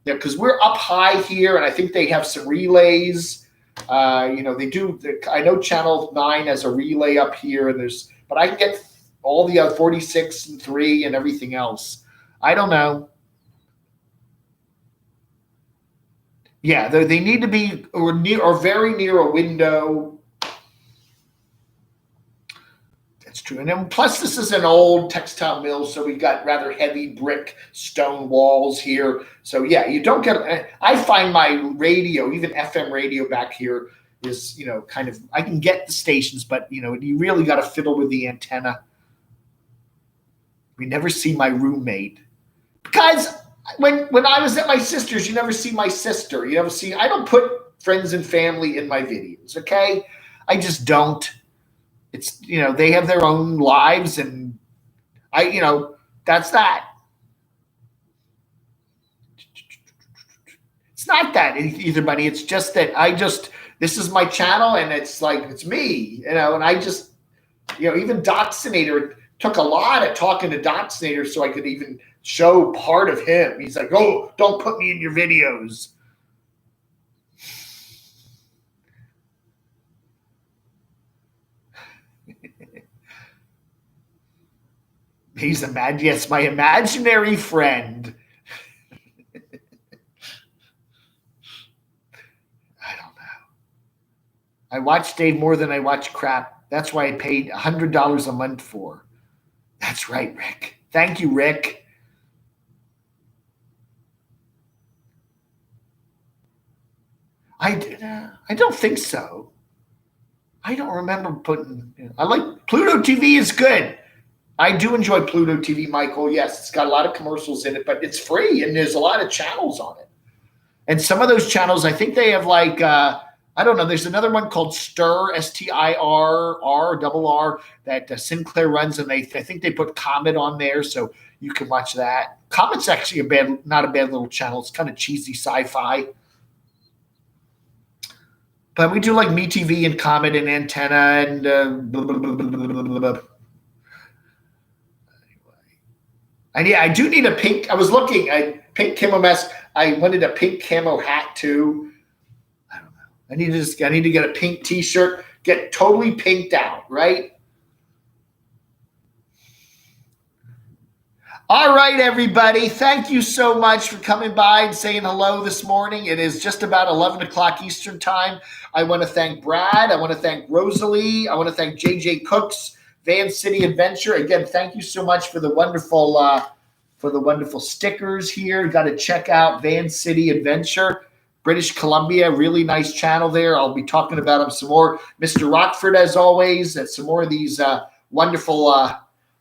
Yeah, because we're up high here, and I think they have some relays. They do. I know Channel 9 has a relay up here, but I can get all the other 46 and 3 and everything else. I don't know. Yeah, they need to be or very near a window. That's true. And then plus this is an old textile mill, so we've got rather heavy brick stone walls here. So yeah, you don't get I find my radio, even FM radio back here is, kind of I can get the stations, but you really got to fiddle with the antenna. We never see my roommate. Because when I was at my sister's, you never see my sister. I don't put friends and family in my videos, okay? I just don't. It's, they have their own lives, and that's that. It's not that either, buddy. It's just that this is my channel, and it's like, it's me, and I just, even Doxinator took a lot of talking to Doxinator so I could even show part of him. He's like, oh, don't put me in your videos. He's yes, my imaginary friend. I don't know. I watch Dave more than I watch crap. That's why I paid $100 a month for. That's right, Rick. Thank you, Rick. I don't think so. I don't remember putting. I like Pluto TV is good. I do enjoy Pluto TV, Michael. Yes, it's got a lot of commercials in it, but it's free and there's a lot of channels on it. And some of those channels, I think they have like I don't know. There's another one called Stir, STIRR, that Sinclair runs, and I think they put Comet on there, so you can watch that. Comet's actually not a bad little channel. It's kind of cheesy sci-fi. But we do like MeTV and Comet and Antenna and blah, blah, blah, blah, blah, blah. And yeah, I do need a pink. I was looking. Pink camo mask. I wanted a pink camo hat too. I don't know. I need to get a pink T-shirt. Get totally pinked out, right? All right, everybody. Thank you so much for coming by and saying hello this morning. It is just about 11 o'clock Eastern time. I want to thank Brad. I want to thank Rosalie. I want to thank JJ Cooks, Van City Adventure. Again, thank you so much for the wonderful stickers here. Got to check out Van City Adventure, British Columbia. Really nice channel there. I'll be talking about them some more. Mr. Rockford, as always, and some more of these wonderful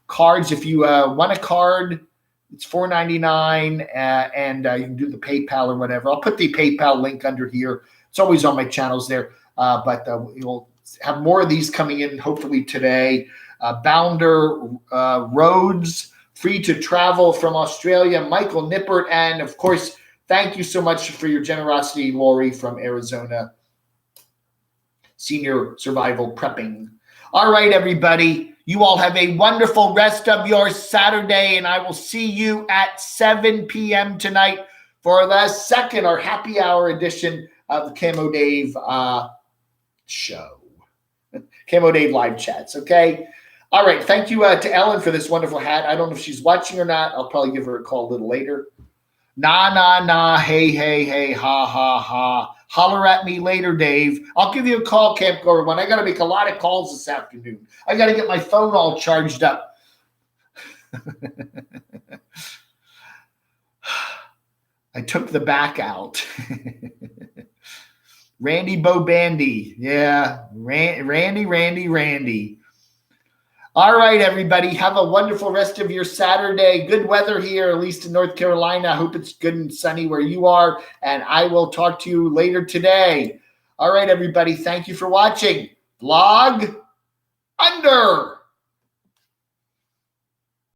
cards. If you want a card, it's $4.99, and you can do the PayPal or whatever. I'll put the PayPal link under here. It's always on my channels there, but you'll have more of these coming in hopefully today. Bounder Rhodes, free to travel from Australia, Michael Nippert, and of course, thank you so much for your generosity, Lori from Arizona. Senior Survival Prepping. All right, everybody. You all have a wonderful rest of your Saturday, and I will see you at 7 p.m. tonight for the second or happy hour edition of the Camo Dave show. Camo Dave live chats, okay? All right, thank you to Ellen for this wonderful hat. I don't know if she's watching or not. I'll probably give her a call a little later. Nah, hey, ha, ha, ha. Holler at me later, Dave. I'll give you a call, Camp Goer One. I got to make a lot of calls this afternoon. I got to get my phone all charged up. I took the back out. Randy Bobandy. Yeah, Randy. All right, everybody. Have a wonderful rest of your Saturday. Good weather here, at least in North Carolina. I hope it's good and sunny where you are. And I will talk to you later today. All right, everybody. Thank you for watching. Vlog under.